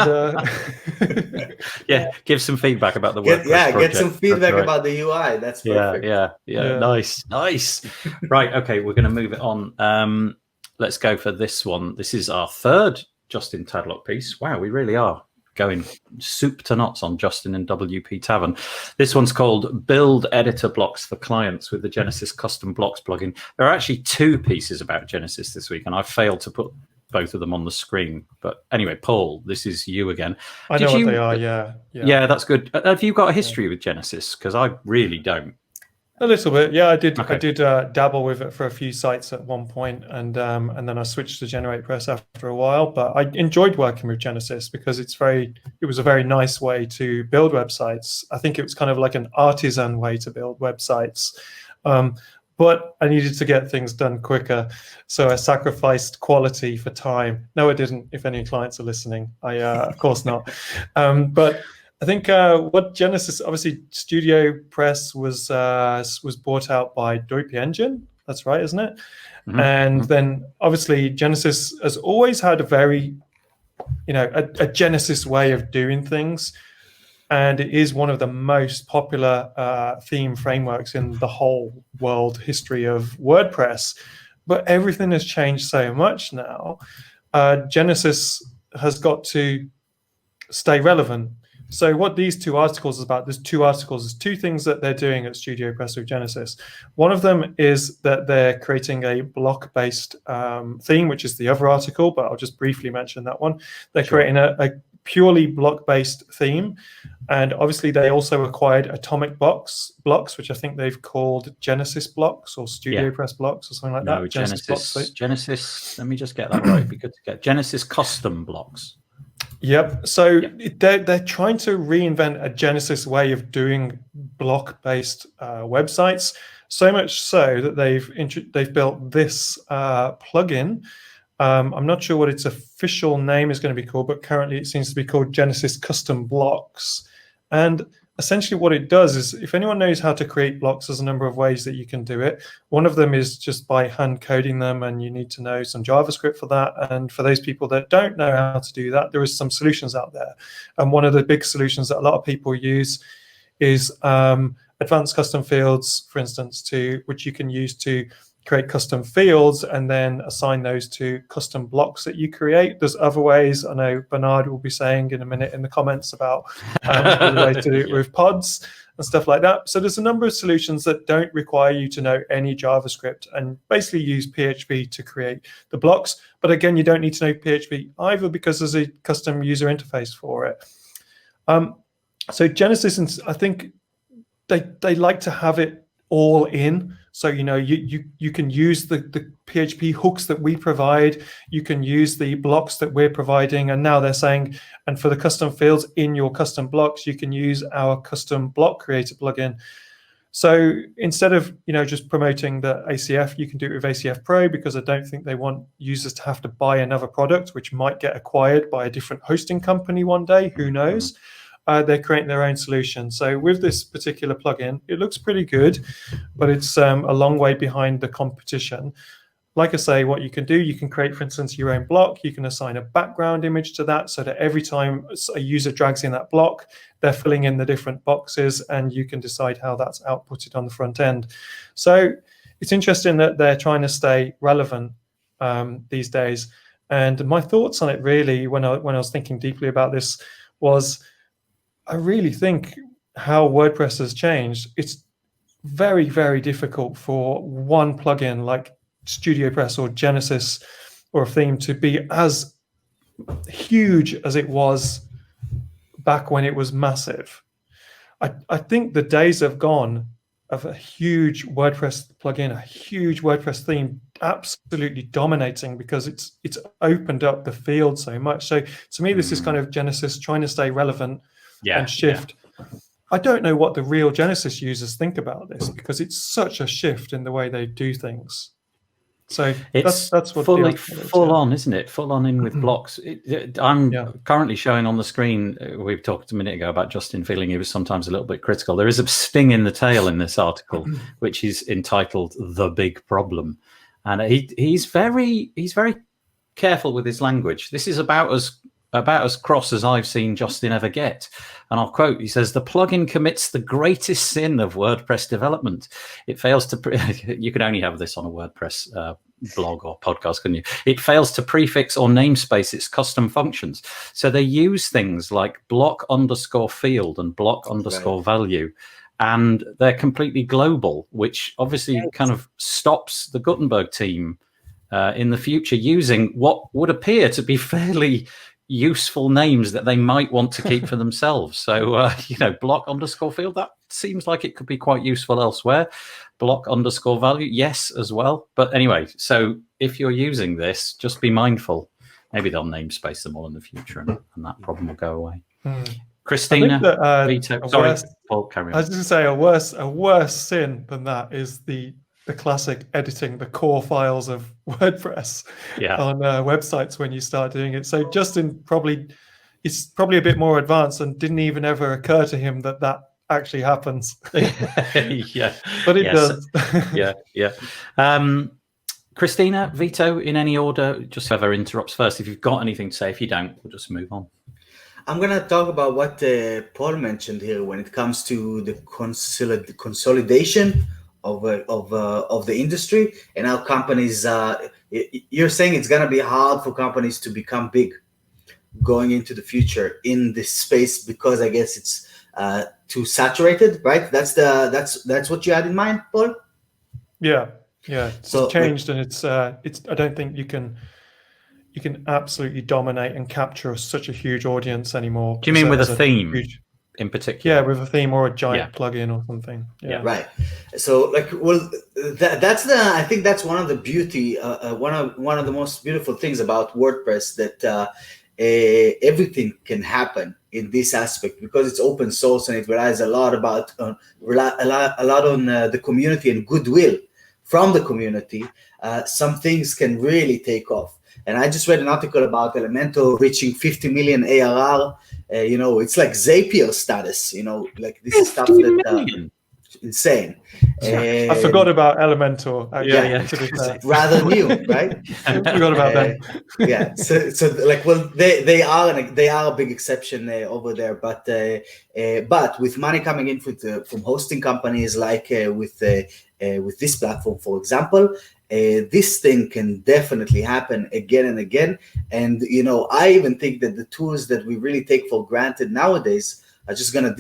give some feedback about the WordPress project. Get some feedback about the UI. That's perfect. Yeah. Nice. Right. Okay, we're going to move it on. Let's go for this one. This is our third Justin Tadlock piece. Wow, we really are going soup to nuts on Justin and WP Tavern. This one's called Build Editor Blocks for Clients with the Genesis Custom Blocks plugin. There are actually two pieces about Genesis this week, and I failed to put both of them on the screen. But anyway, Paul, this is you again. I know what they are, yeah. Yeah, that's good. Have you got a history with Genesis? Because I really don't. A little bit, yeah. I did. Okay. I did dabble with it for a few sites at one point, and then I switched to GeneratePress after a while. But I enjoyed working with Genesis because it was a very nice way to build websites. I think it was kind of like an artisan way to build websites. But I needed to get things done quicker, so I sacrificed quality for time. No, I didn't. If any clients are listening, of course not. But I think what Genesis, obviously, StudioPress was bought out by Dopey Engine. That's right, isn't it? Mm-hmm. And then obviously Genesis has always had a very, a Genesis way of doing things, and it is one of the most popular theme frameworks in the whole world history of WordPress. But everything has changed so much now. Genesis has got to stay relevant. So what these two articles is about, there's two things that they're doing at StudioPress with Genesis. One of them is that they're creating a block-based theme, which is the other article, but I'll just briefly mention that one. They're creating a purely block-based theme. And obviously they also acquired Atomic blocks, which I think they've called Genesis blocks or StudioPress blocks or something like that. Genesis, let me just get that right. It'd be good to get Genesis custom blocks. Yep. So they're trying to reinvent a Genesis way of doing block-based websites. So much so that they've built this plugin. I'm not sure what its official name is going to be called, but currently it seems to be called Genesis Custom Blocks. And essentially what it does is, if anyone knows how to create blocks, there's a number of ways that you can do it. One of them is just by hand coding them, and you need to know some JavaScript for that. And for those people that don't know how to do that, there is some solutions out there. And one of the big solutions that a lot of people use is advanced custom fields, for instance, which you can use to create custom fields and then assign those to custom blocks that you create. There's other ways. I know Bernard will be saying in a minute in the comments about the way to do it with pods and stuff like that. So there's a number of solutions that don't require you to know any JavaScript and basically use PHP to create the blocks. But again, you don't need to know PHP either because there's a custom user interface for it. So Genesis, I think they like to have it all in. So, you can use the PHP hooks that we provide. You can use the blocks that we're providing. And now they're saying, and for the custom fields in your custom blocks, you can use our custom block creator plugin. So instead of, just promoting the ACF, you can do it with ACF Pro, because I don't think they want users to have to buy another product, which might get acquired by a different hosting company one day. Who knows? They're creating their own solution. So with this particular plugin, it looks pretty good, but it's a long way behind the competition. Like I say, what you can do, you can create, for instance, your own block. You can assign a background image to that so that every time a user drags in that block, they're filling in the different boxes, and you can decide how that's outputted on the front end. So it's interesting that they're trying to stay relevant these days. And my thoughts on it really, when I was thinking deeply about this, was I really think how WordPress has changed. It's very, very difficult for one plugin like StudioPress or Genesis or a theme to be as huge as it was back when it was massive. I think the days have gone of a huge WordPress plugin, a huge WordPress theme absolutely dominating, because it's opened up the field so much. So to me, this is kind of Genesis trying to stay relevant and shift. Yeah. I don't know what the real Genesis users think about this, because it's such a shift in the way they do things. So that's what full on, isn't it? Full on in with blocks. I'm currently showing on the screen. We've talked a minute ago about Justin feeling he was sometimes a little bit critical. There is a sting in the tail in this article, which is entitled "The Big Problem." and he's very careful with his language. This is about as cross as I've seen Justin ever get. And I'll quote, he says, "The plugin commits the greatest sin of WordPress development. It fails to, you can only have this on a WordPress blog or podcast, couldn't you? It fails to prefix or namespace its custom functions." So they use things like block_field and block_value, and they're completely global, which obviously kind of stops the Gutenberg team in the future using what would appear to be fairly useful names that they might want to keep for themselves. So, block_field, that seems like it could be quite useful elsewhere. Block_value, yes, as well. But anyway, so if you're using this, just be mindful. Maybe they'll namespace them all in the future, and that problem will go away. Christina, Vito, sorry, Paul, carry on. I was just going to say a worse sin than that is the classic editing the core files of WordPress on websites when you start doing it. So Justin it's probably a bit more advanced and didn't even ever occur to him that actually happens. Yeah, but it does. Christina, Vito, in any order, just whoever interrupts first. If you've got anything to say, if you don't, we'll just move on. I'm going to talk about what Paul mentioned here when it comes to the consolidation of the industry and how companies. You're saying it's going to be hard for companies to become big going into the future in this space because I guess it's too saturated, right? That's what you had in mind, Paul. Yeah. It's changed, and it's. I don't think you can absolutely dominate and capture such a huge audience anymore. Do you mean with a theme in particular? Yeah, with a theme or a giant plugin or something. Yeah, right. So, I think that's one of the beauty, one of the most beautiful things about WordPress, that everything can happen in this aspect because it's open source and it relies a lot on the community and goodwill from the community. Some things can really take off. And I just read an article about Elementor reaching 50 million ARR. It's like Zapier status. Like this is stuff that insane. I forgot about Elementor. Rather new, right? I forgot about that. They are a big exception over there. But with money coming in from hosting companies like with this platform, for example. This thing can definitely happen again and again. And, I even think that the tools that we really take for granted nowadays are just going to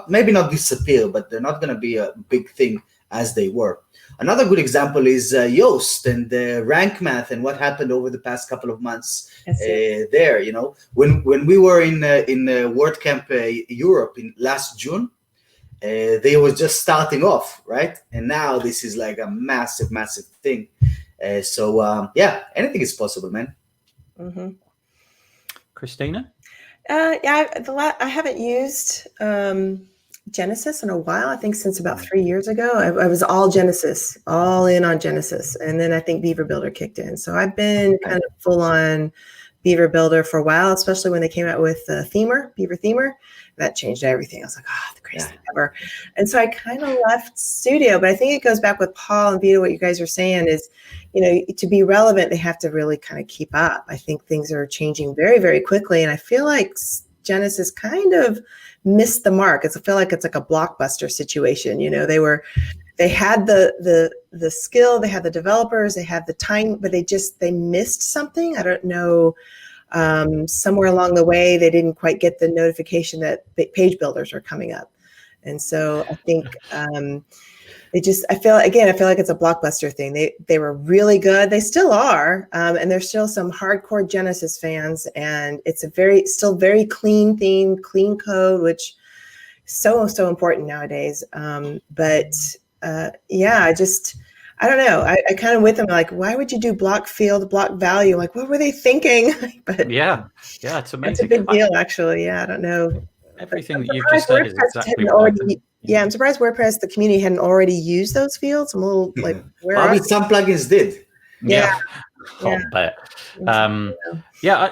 maybe not disappear, but they're not going to be a big thing as they were. Another good example is Yoast and rank math and what happened over the past couple of months there. When we were in WordCamp Europe in last June, they were just starting off, right? And now this is like a massive, massive thing. Anything is possible, man. Mm-hmm. Christina? I haven't used Genesis in a while. I think since about 3 years ago. I was all Genesis, all in on Genesis. And then I think Beaver Builder kicked in. So I've been kind of full on Beaver Builder for a while, especially when they came out with Beaver Themer. That changed everything. I was like, the greatest thing ever. And so I kind of left Studio, but I think it goes back with Paul and Vito. What you guys are saying is, to be relevant, they have to really kind of keep up. I think things are changing very, very quickly. And I feel like Genesis kind of missed the mark. I feel like it's like a Blockbuster situation. They had the skill, they had the developers, they had the time, but they missed something. I don't know. Somewhere along the way, they didn't quite get the notification that page builders are coming up. And so I think I feel like it's a Blockbuster thing. They were really good. They still are. And there's still some hardcore Genesis fans, and it's still very clean theme, clean code, which is so important nowadays. I don't know. I kind of with them like, why would you do block field, block value? Like, what were they thinking? But it's amazing. It's a big deal, actually. Yeah, I don't know. Everything that you've just said is exactly what I'm surprised WordPress, the community, hadn't already used those fields. I'm a little like, where probably some plugins did. I'll bet.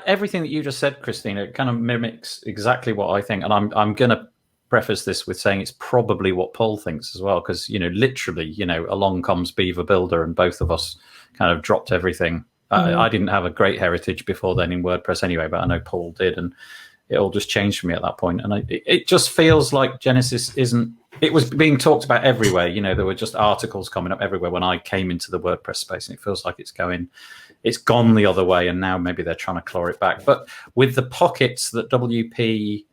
Everything that you just said, Christina, it kind of mimics exactly what I think, and I'm gonna preface this with saying it's probably what Paul thinks as well, because, literally, along comes Beaver Builder and both of us kind of dropped everything. I didn't have a great heritage before then in WordPress anyway, but I know Paul did, and it all just changed for me at that point. And it just feels like Genesis isn't, it was being talked about everywhere. There were just articles coming up everywhere when I came into the WordPress space, and it feels like it's gone the other way, and now maybe they're trying to claw it back. But with the pockets that WP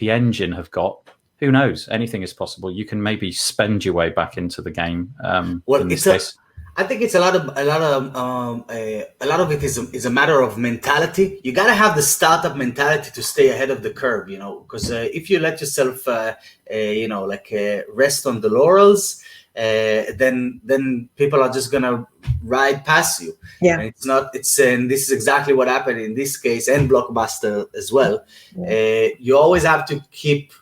Engine have got, who knows? Anything is possible. You can maybe spend your way back into the game. I think it's a lot of it is a matter of mentality. You got to have the startup mentality to stay ahead of the curve, because if you let yourself, rest on the laurels, then people are just gonna ride past you. Yeah, and and this is exactly what happened in this case, and Blockbuster as well. Yeah. You always have to keep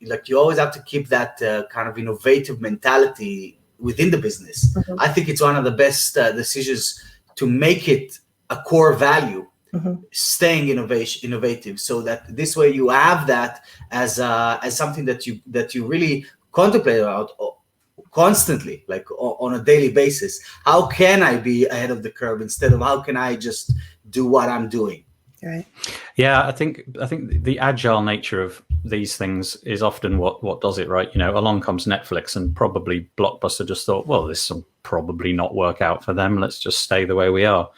that kind of innovative mentality within the business. I think it's one of the best decisions to make it a core value, staying innovative, so that this way you have that as something that you really contemplate about constantly, like on a daily basis. How can I be ahead of the curve instead of how can I just do what I'm doing? Right. Yeah, I think the agile nature of these things is often what does it, right? Along comes Netflix, and probably Blockbuster just thought, well, this will probably not work out for them. Let's just stay the way we are.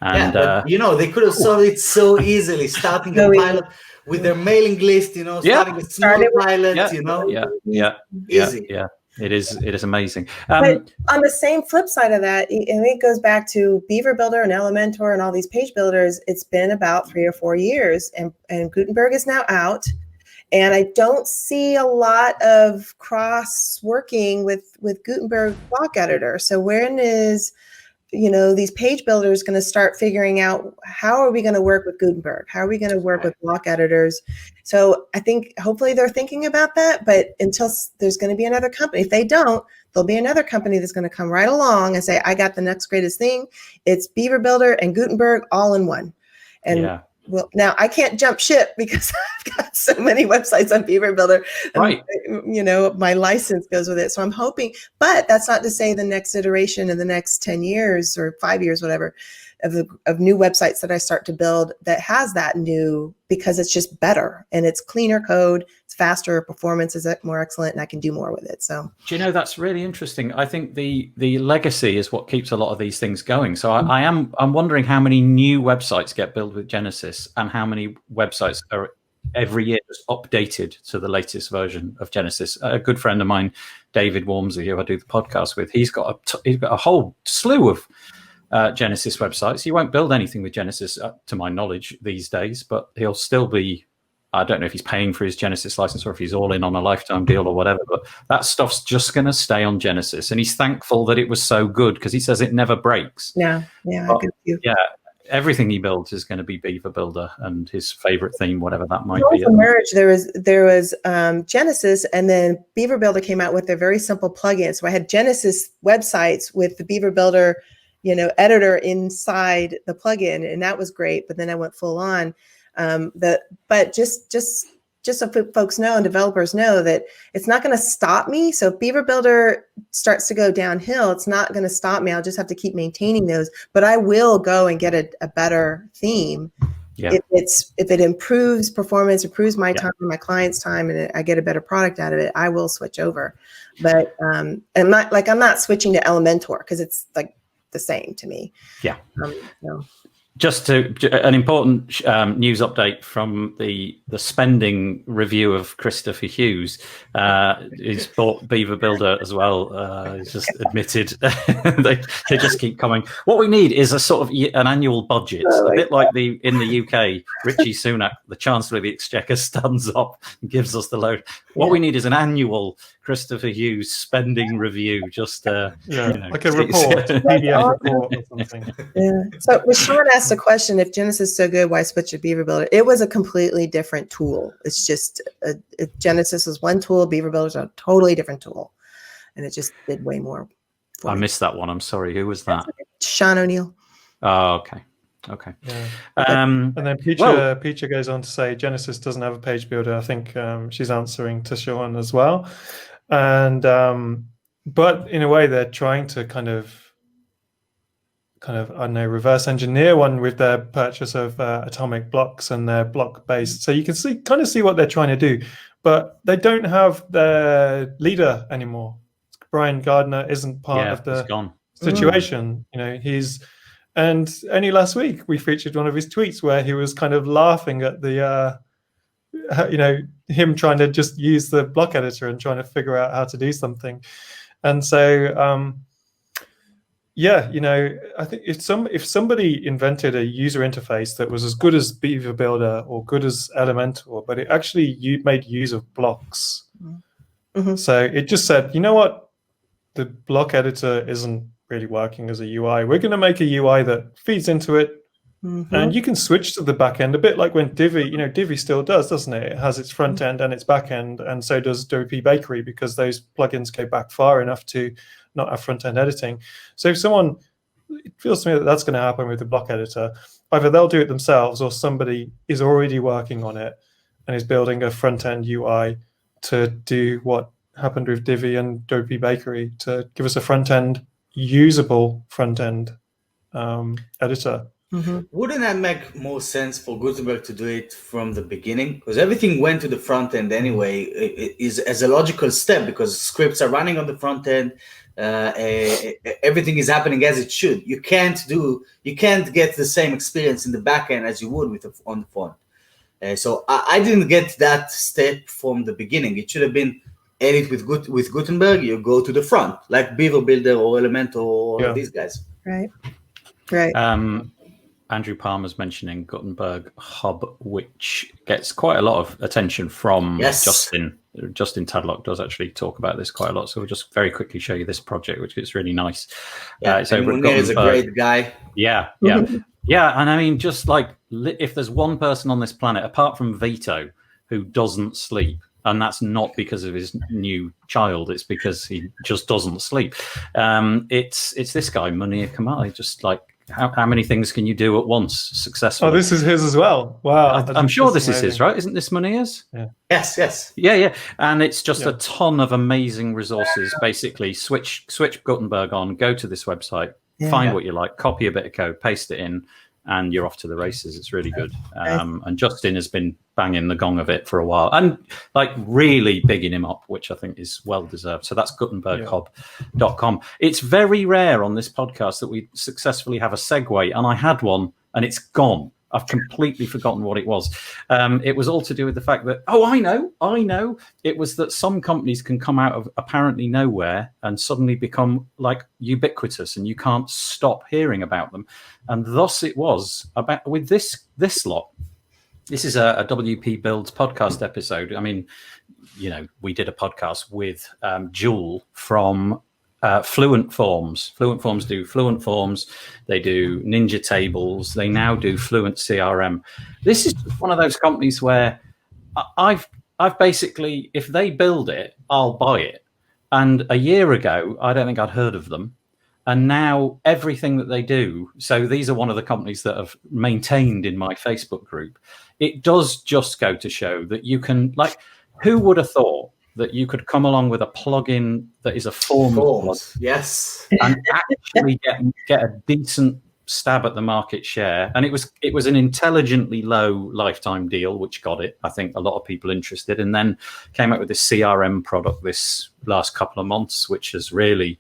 And they could have solved it so easily, starting a pilot with their mailing list. Starting a small pilot. Easy. Yeah. It is amazing. But on the same flip side of that, and it goes back to Beaver Builder and Elementor and all these page builders, it's been about 3 or 4 years, and Gutenberg is now out. And I don't see a lot of cross working with Gutenberg block editor. So when is these page builders going to start figuring out, how are we going to work with Gutenberg? How are we going to work with block editors? So I think hopefully they're thinking about that, but until there's going to be another company, if they don't, there'll be another company that's going to come right along and say, I got the next greatest thing. It's Beaver Builder and Gutenberg all in one. And well, now I can't jump ship because I've got so many websites on Beaver Builder. Right. My license goes with it. So I'm hoping, but that's not to say the next iteration in the next 10 years or 5 years, whatever, of new websites that I start to build that has that new, because it's just better and it's cleaner code, it's faster, performance is more excellent, and I can do more with it. So do you know, that's really interesting. I think the legacy is what keeps a lot of these things going. So I'm wondering how many new websites get built with Genesis, and how many websites are every year just updated to the latest version of Genesis. A good friend of mine, David Wormsley, who I do the podcast with, he's got a whole slew of Genesis websites. He won't build anything with Genesis, to my knowledge, these days, but he'll still be, I don't know if he's paying for his Genesis license or if he's all in on a lifetime deal or whatever, but that stuff's just going to stay on Genesis. And he's thankful that it was so good, because he says it never breaks. Yeah, but, everything he builds is going to be Beaver Builder and his favorite theme, whatever that might be. Merge. There was Genesis, and then Beaver Builder came out with a very simple plugin. So I had Genesis websites with the Beaver Builder editor inside the plugin, and that was great. But then I went full on. But just so folks know and developers know that it's not going to stop me. So if Beaver Builder starts to go downhill, it's not going to stop me. I'll just have to keep maintaining those. But I will go and get a better theme. Yeah. If it improves performance, improves my time, my client's time, and I get a better product out of it, I will switch over. But I'm not switching to Elementor because it's like the same to me. Yeah. Just an important news update from the spending review of Christopher Hughes. He's bought Beaver Builder as well. He's just admitted they just keep coming. What we need is a sort of an annual budget, a bit like in the UK, Richie Sunak, the Chancellor of the Exchequer, stands up and gives us the load. What we need is an annual Christopher Hughes spending review. Just like a report, a PDF report or something. Yeah. So Rashawn asked a question: if Genesis is so good, why switch to Beaver Builder? It was a completely different tool. It's just Genesis was one tool, Beaver Builder is a totally different tool, and it just did way more. I missed that one. I'm sorry. Who was that? Sean O'Neill. Oh, okay. Okay. Yeah. Um, And then Peacher goes on to say Genesis doesn't have a page builder. I think she's answering to Sean as well. And but in a way, they're trying to kind of I don't know, reverse engineer one with their purchase of atomic blocks and their block based. So you can see what they're trying to do, but they don't have their leader anymore. Brian Gardner isn't part of he's the gone. situation. You know, and only last week we featured one of his tweets where he was kind of laughing at the him trying to just use the block editor and trying to figure out how to do something. And so I think if somebody invented a user interface that was as good as Beaver Builder or good as Elementor, but it actually made use of blocks. Mm-hmm. So it just said, you know what, the block editor isn't really working as a UI. We're going to make a UI that feeds into it, and you can switch to the back end a bit like when Divi still does, doesn't it? It has its front end and its back end, and so does WP Bakery, because those plugins go back far enough to not have front end editing. So if someone, it feels to me that that's going to happen with the block editor. Either they'll do it themselves, or somebody is already working on it and is building a front end UI to do what happened with Divi and WP Bakery, to give us a front end, usable front end editor. Mm-hmm. Wouldn't that make more sense for Gutenberg to do it from the beginning? Because everything went to the front end anyway, it is as a logical step, because scripts are running on the front end. Everything is happening as it should. You can't get the same experience in the back end as you would on the front. So I didn't get that step from the beginning. It should have been edit with Gutenberg. You go to the front, like Beaver Builder or Elementor or these guys. Right. Andrew Palmer's mentioning Gutenberg Hub, which gets quite a lot of attention from Justin. Justin Tadlock does actually talk about this quite a lot. So we'll just very quickly show you this project, which is really nice. It's over at is a great guy. Yeah. And I mean, just like, if there's one person on this planet, apart from Vito, who doesn't sleep, and that's not because of his new child, it's because he just doesn't sleep. It's this guy, Munir Kamal. Just like, how many things can you do at once successfully? Oh, this is his as well. Wow. I'm sure this is his, right? Isn't this Munir's? Yeah. Yes. Yeah. And it's just a ton of amazing resources. Basically, switch Gutenberg on, go to this website, find what you like, copy a bit of code, paste it in, and you're off to the races. It's really good. And Justin has been banging the gong of it for a while, and like really bigging him up, which I think is well deserved. So that's gutenberghub.com. It's very rare on this podcast that we successfully have a segue, and I had one and it's gone. I've completely forgotten what it was. It was all to do with the fact that, I know. It was that some companies can come out of apparently nowhere and suddenly become like ubiquitous, and you can't stop hearing about them. And thus it was about with this lot. This is a WP Builds podcast episode. I mean, we did a podcast with Jewel from Fluent Forms. Fluent Forms do Fluent Forms. They do Ninja Tables. They now do Fluent CRM. This is one of those companies where I've basically, if they build it, I'll buy it. And a year ago, I don't think I'd heard of them. And now everything that they do, so these are one of the companies that have maintained in my Facebook group. It does just go to show that you can, like, who would have thought that you could come along with a plugin that is a forms plugin, yes, and actually get a decent stab at the market share. And it was an intelligently low lifetime deal, which got it, I think, a lot of people interested, and then came out with this CRM product this last couple of months, which has really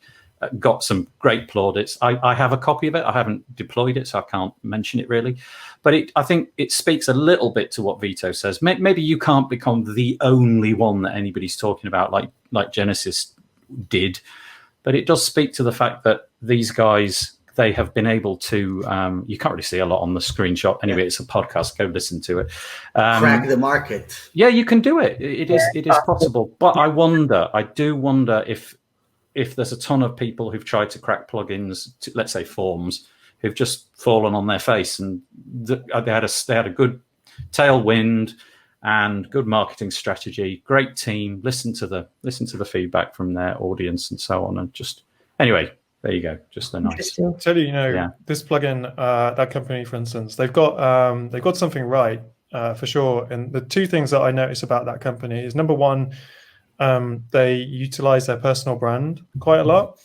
got some great plaudits. I have a copy of it. I haven't deployed it, so I can't mention it really. But I think it speaks a little bit to what Vito says. Maybe you can't become the only one that anybody's talking about, like Genesis did. But it does speak to the fact that these guys, they have been able to, you can't really see a lot on the screenshot. Anyway, It's a podcast. Go listen to it. Crack the market. Yeah, you can do it. It is possible. But I do wonder if there's a ton of people who've tried to crack plugins, let's say forms, who've just fallen on their face, and they had a good tailwind and good marketing strategy, great team. Listen to the feedback from their audience and so on, and just anyway, There you go. Just a nice. Tell you, this plugin, that company, for instance, they've got something right for sure. And the two things that I notice about that company is, number one, they utilize their personal brand quite a lot.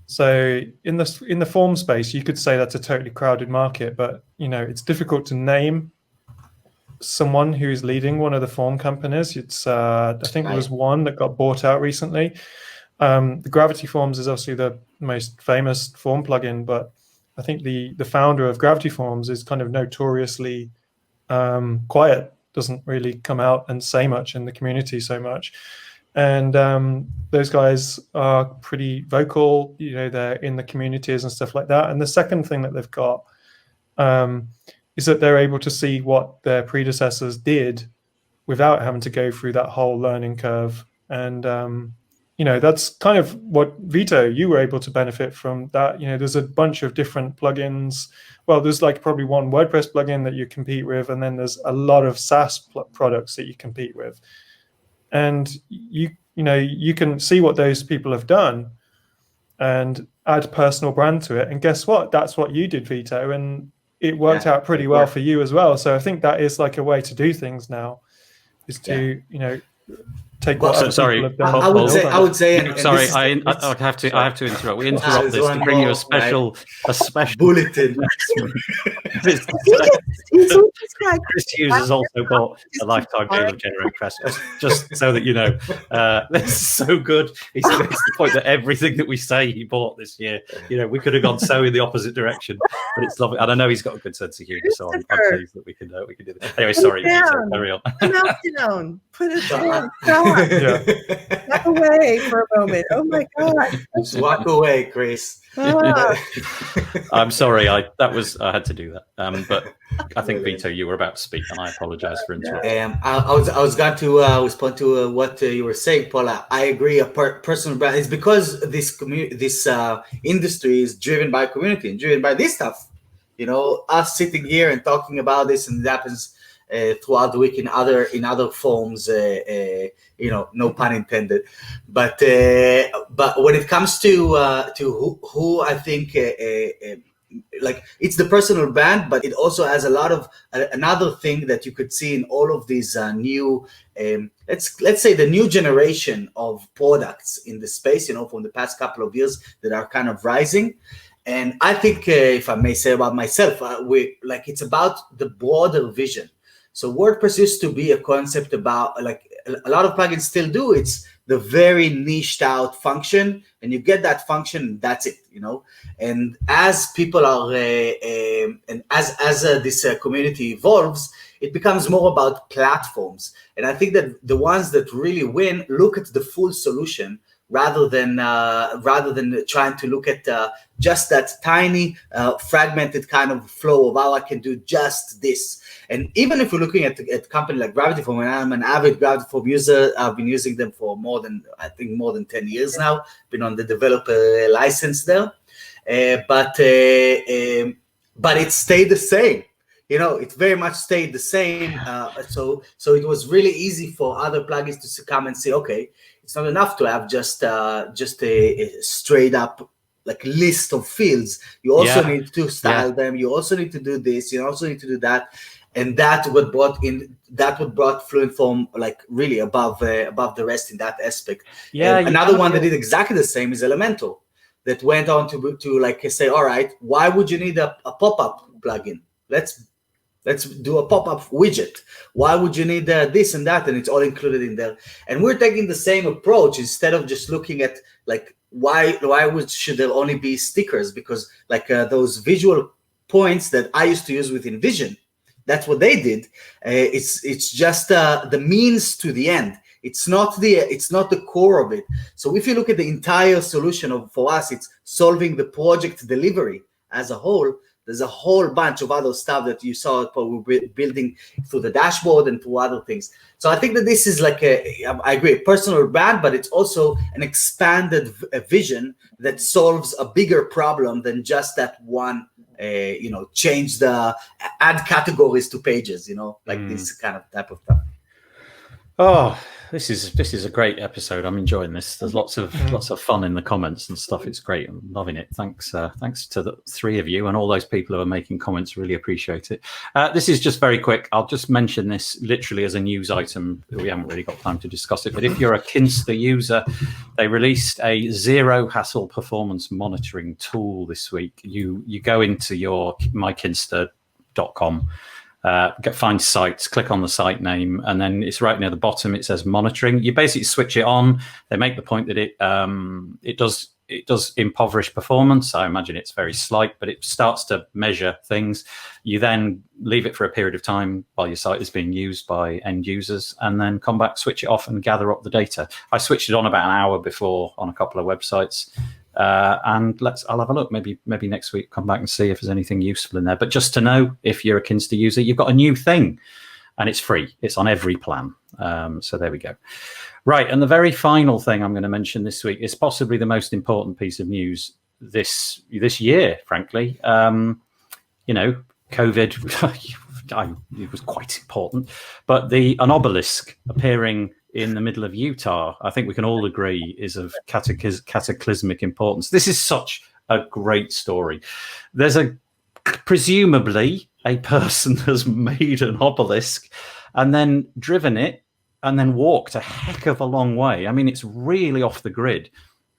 So in the form space, you could say that's a totally crowded market, but it's difficult to name someone who's leading one of the form companies. It's I think there was one that got bought out recently. The Gravity Forms is obviously the most famous form plugin, but I think the founder of Gravity Forms is kind of notoriously quiet, doesn't really come out and say much in the community so much. And those guys are pretty vocal, they're in the communities and stuff like that. And the second thing that they've got is that they're able to see what their predecessors did without having to go through that whole learning curve. And that's kind of what, Vito, you were able to benefit from that. There's a bunch of different plugins. Well, there's like probably one WordPress plugin that you compete with, and then there's a lot of SaaS products that you compete with. And you can see what those people have done and add personal brand to it. And guess what? That's what you did, Vito. And it worked out pretty well for you as well. So I think that is like a way to do things now, is to, take what other people have done. I would say. Sorry, I have to interrupt. We interrupt this to bring you a special bulletin. Chris Hughes has also bought a lifetime deal of Generate Press, just so that you know. This is so good. It's the point that everything that we say he bought this year, we could have gone so in the opposite direction, but it's lovely. And I know he's got a good sense of humor, so I'm pleased that we can do this. Anyway, sorry, carry on. Put it down. Walk away for a moment. Oh my God. Just walk away, Chris. I'm sorry. I had to do that. But I think, Vito, you were about to speak, and I apologize for interrupting. I was going to respond to what you were saying, Paula. I agree. A personal brand is because this industry is driven by community and driven by this stuff. Us sitting here and talking about this, and it happens throughout the week in other forms, no pun intended. But when it comes to who I think it's the personal brand, but it also has a lot of another thing that you could see in all of these new let's say the new generation of products in the space, from the past couple of years that are kind of rising. And I think, if I may say about myself, it's about the broader vision. So WordPress used to be a concept about, a lot of plugins still do. It's the very niched out function, and you get that function, and that's it, And as people are, and as this community evolves, it becomes more about platforms. And I think that the ones that really win look at the full solution, rather than trying to look at just that tiny fragmented kind of flow of how I can do just this. And even if we're looking at a company like Gravity Form, and I'm an avid Gravity Form user, I've been using them for more than 10 years now. Been on the developer license there, but it stayed the same. It very much stayed the same. So it was really easy for other plugins to come and say, okay, it's not enough to have just a straight up list of fields. You also need to style them. You also need to do this. You also need to do that. And that would brought Fluent Form really above the rest in that aspect. Another one that did exactly the same is Elementor, that went on to say, all right, why would you need a pop-up plugin? Let's do a pop-up widget. Why would you need this and that? And it's all included in there. And we're taking the same approach, instead of just looking at why should there only be stickers? Because those visual points that I used to use with InVision, that's what they did. It's just the means to the end. It's not the core of it. So if you look at the entire solution for us, it's solving the project delivery as a whole. There's a whole bunch of other stuff that you saw we're building through the dashboard and through other things. So I think that this is I agree, a personal brand, but it's also an expanded vision that solves a bigger problem than just that one, change add categories to pages, this kind of type of stuff. Oh, this is a great episode. I'm enjoying this. There's lots of fun in the comments and stuff. It's great. I'm loving it. Thanks to the three of you and all those people who are making comments. Really appreciate it. This is just very quick. I'll just mention this literally as a news item. We haven't really got time to discuss it, but if you're a Kinsta user, they released a zero hassle performance monitoring tool this week. You go into your mykinsta.com. Find sites, click on the site name, and then it's right near the bottom. It says monitoring. You basically switch it on. They make the point that it does impoverish performance. I imagine it's very slight, but it starts to measure things. You then leave it for a period of time while your site is being used by end users, and then come back, switch it off, and gather up the data. I switched it on about an hour before on a couple of websites. And I'll have a look. Maybe next week come back and see if there's anything useful in there. But just to know, if you're a Kinsta user, you've got a new thing, and it's free. It's on every plan. So there we go. Right, and the very final thing I'm going to mention this week is possibly the most important piece of news this year. Frankly, COVID. It was quite important, but an obelisk appearing in the middle of Utah, I think we can all agree, is of cataclysmic importance. This is such a great story. There's presumably a person has made an obelisk and then driven it and then walked a heck of a long way. I mean, it's really off the grid.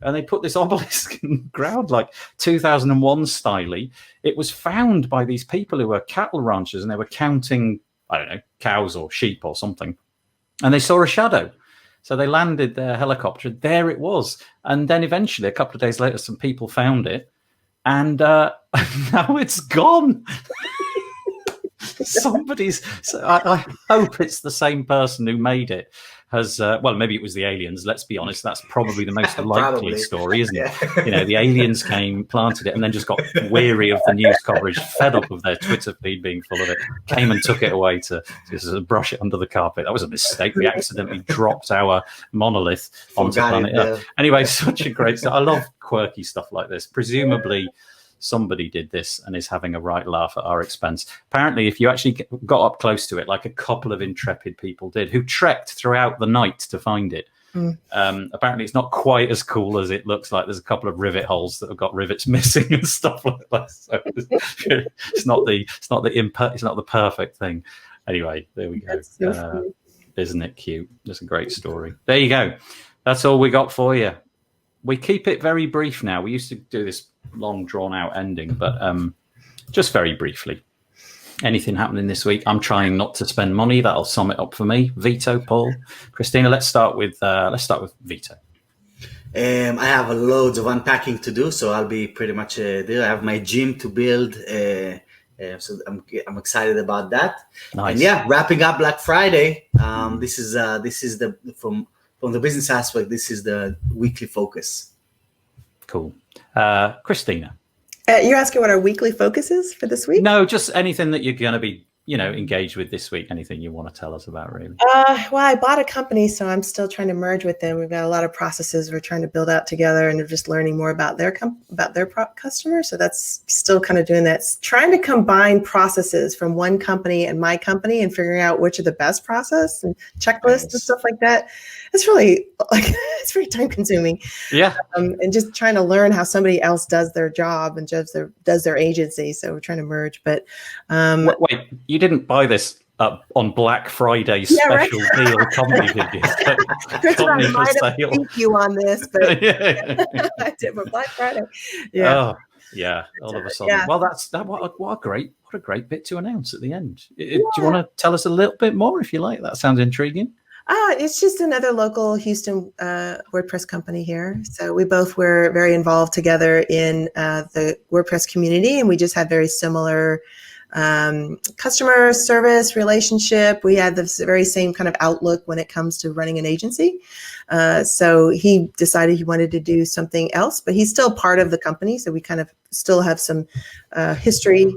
And they put this obelisk in the ground like 2001 styley. It was found by these people who were cattle ranchers, and they were counting, I don't know, cows or sheep or something. And they saw a shadow. So they landed their helicopter. There it was. And then eventually, a couple of days later, some people found it. And now it's gone. I hope it's the same person who made it. Maybe it was the aliens. Let's be honest. That's probably the most likely story, isn't it? Yeah. The aliens came, planted it, and then just got weary of the news coverage, fed up of their Twitter feed being full of it, came and took it away to just brush it under the carpet. That was a mistake. We accidentally dropped our monolith onto planet Earth. Anyway, such a great stuff. I love quirky stuff like this. Presumably, somebody did this and is having a right laugh at our expense. Apparently, if you actually got up close to it, like a couple of intrepid people did, who trekked throughout the night to find it. Apparently, it's not quite as cool as it looks like. There's a couple of rivet holes that have got rivets missing and stuff like that. So it's not the perfect thing. Anyway, there we go. So isn't it cute? Just a great story. There you go. That's all we got for you. We keep it very brief now. We used to do this long, drawn-out ending, but just very briefly. Anything happening this week? I'm trying not to spend money. That'll sum it up for me. Vito, Paul, Christina. Let's start with Vito. I have loads of unpacking to do, so I'll be pretty much there. I have my gym to build, so I'm excited about that. Nice. And yeah, wrapping up Black Friday. This is the from the business aspect. This is the weekly focus. Cool. Christina. You're asking what our weekly focus is for this week? No, just anything that you're going to be, engaged with this week. Anything you want to tell us about, really? Well, I bought a company, so I'm still trying to merge with them. We've got a lot of processes we're trying to build out together, and they're just learning more about their customers. So that's still kind of doing that. It's trying to combine processes from one company and my company, and figuring out which are the best process and checklists and stuff like that. It's really it's very time consuming. Yeah. And just trying to learn how somebody else does their job and does their agency. So we're trying to merge, but wait, you didn't buy this on Black Friday special deal company, did you? Company for sale. Thank you on this, but I did for Black Friday. Yeah. Oh, yeah. All of a sudden. Yeah. Well, what a great bit to announce at the end. Do you want to tell us a little bit more, if you like? That sounds intriguing. It's just another local Houston WordPress company here. So we both were very involved together in the WordPress community, and we just had very similar customer service relationship. We had the very same kind of outlook when it comes to running an agency. So he decided he wanted to do something else, but he's still part of the company. So we kind of still have some history.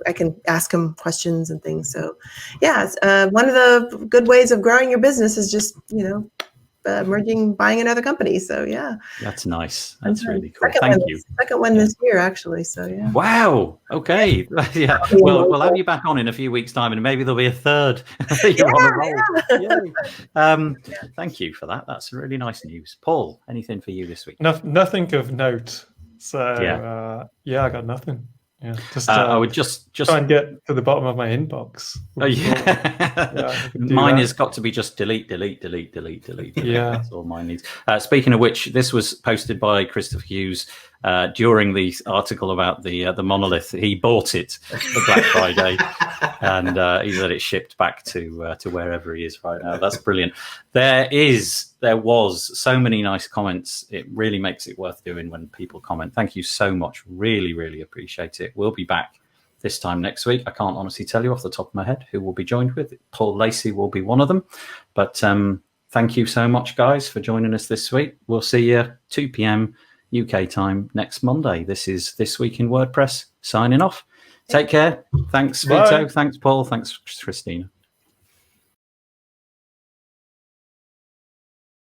I can ask him questions and things. So yeah, one of the good ways of growing your business is just, buying another company. So yeah, that's nice. That's really cool. Thank you. Second one this year, actually. So yeah. Wow. Okay. Yeah. Well, we'll have you back on in a few weeks' time, and maybe there'll be a third. You're on a roll. Yay. Thank you for that. That's really nice news. Paul, anything for you this week? Nothing of note. So I got nothing. Yeah, just I would just try and get to the bottom of my inbox. Oh, yeah. Mine has got to be just delete. Yeah, that's all mine needs. Speaking of which, this was posted by Christopher Hughes during the article about the monolith. He bought it for Black Friday, and he said it shipped back to wherever he is right now. That's brilliant. There was so many nice comments. It really makes it worth doing when people comment. Thank you so much. Really, really appreciate it. We'll be back this time next week. I can't honestly tell you off the top of my head who we'll be joined with. Paul Lacey will be one of them. But thank you so much, guys, for joining us this week. We'll see you 2 p.m. UK time next Monday. This is This Week in WordPress signing off. Take care. Thanks, Vito. Thanks, Paul. Thanks, Christina.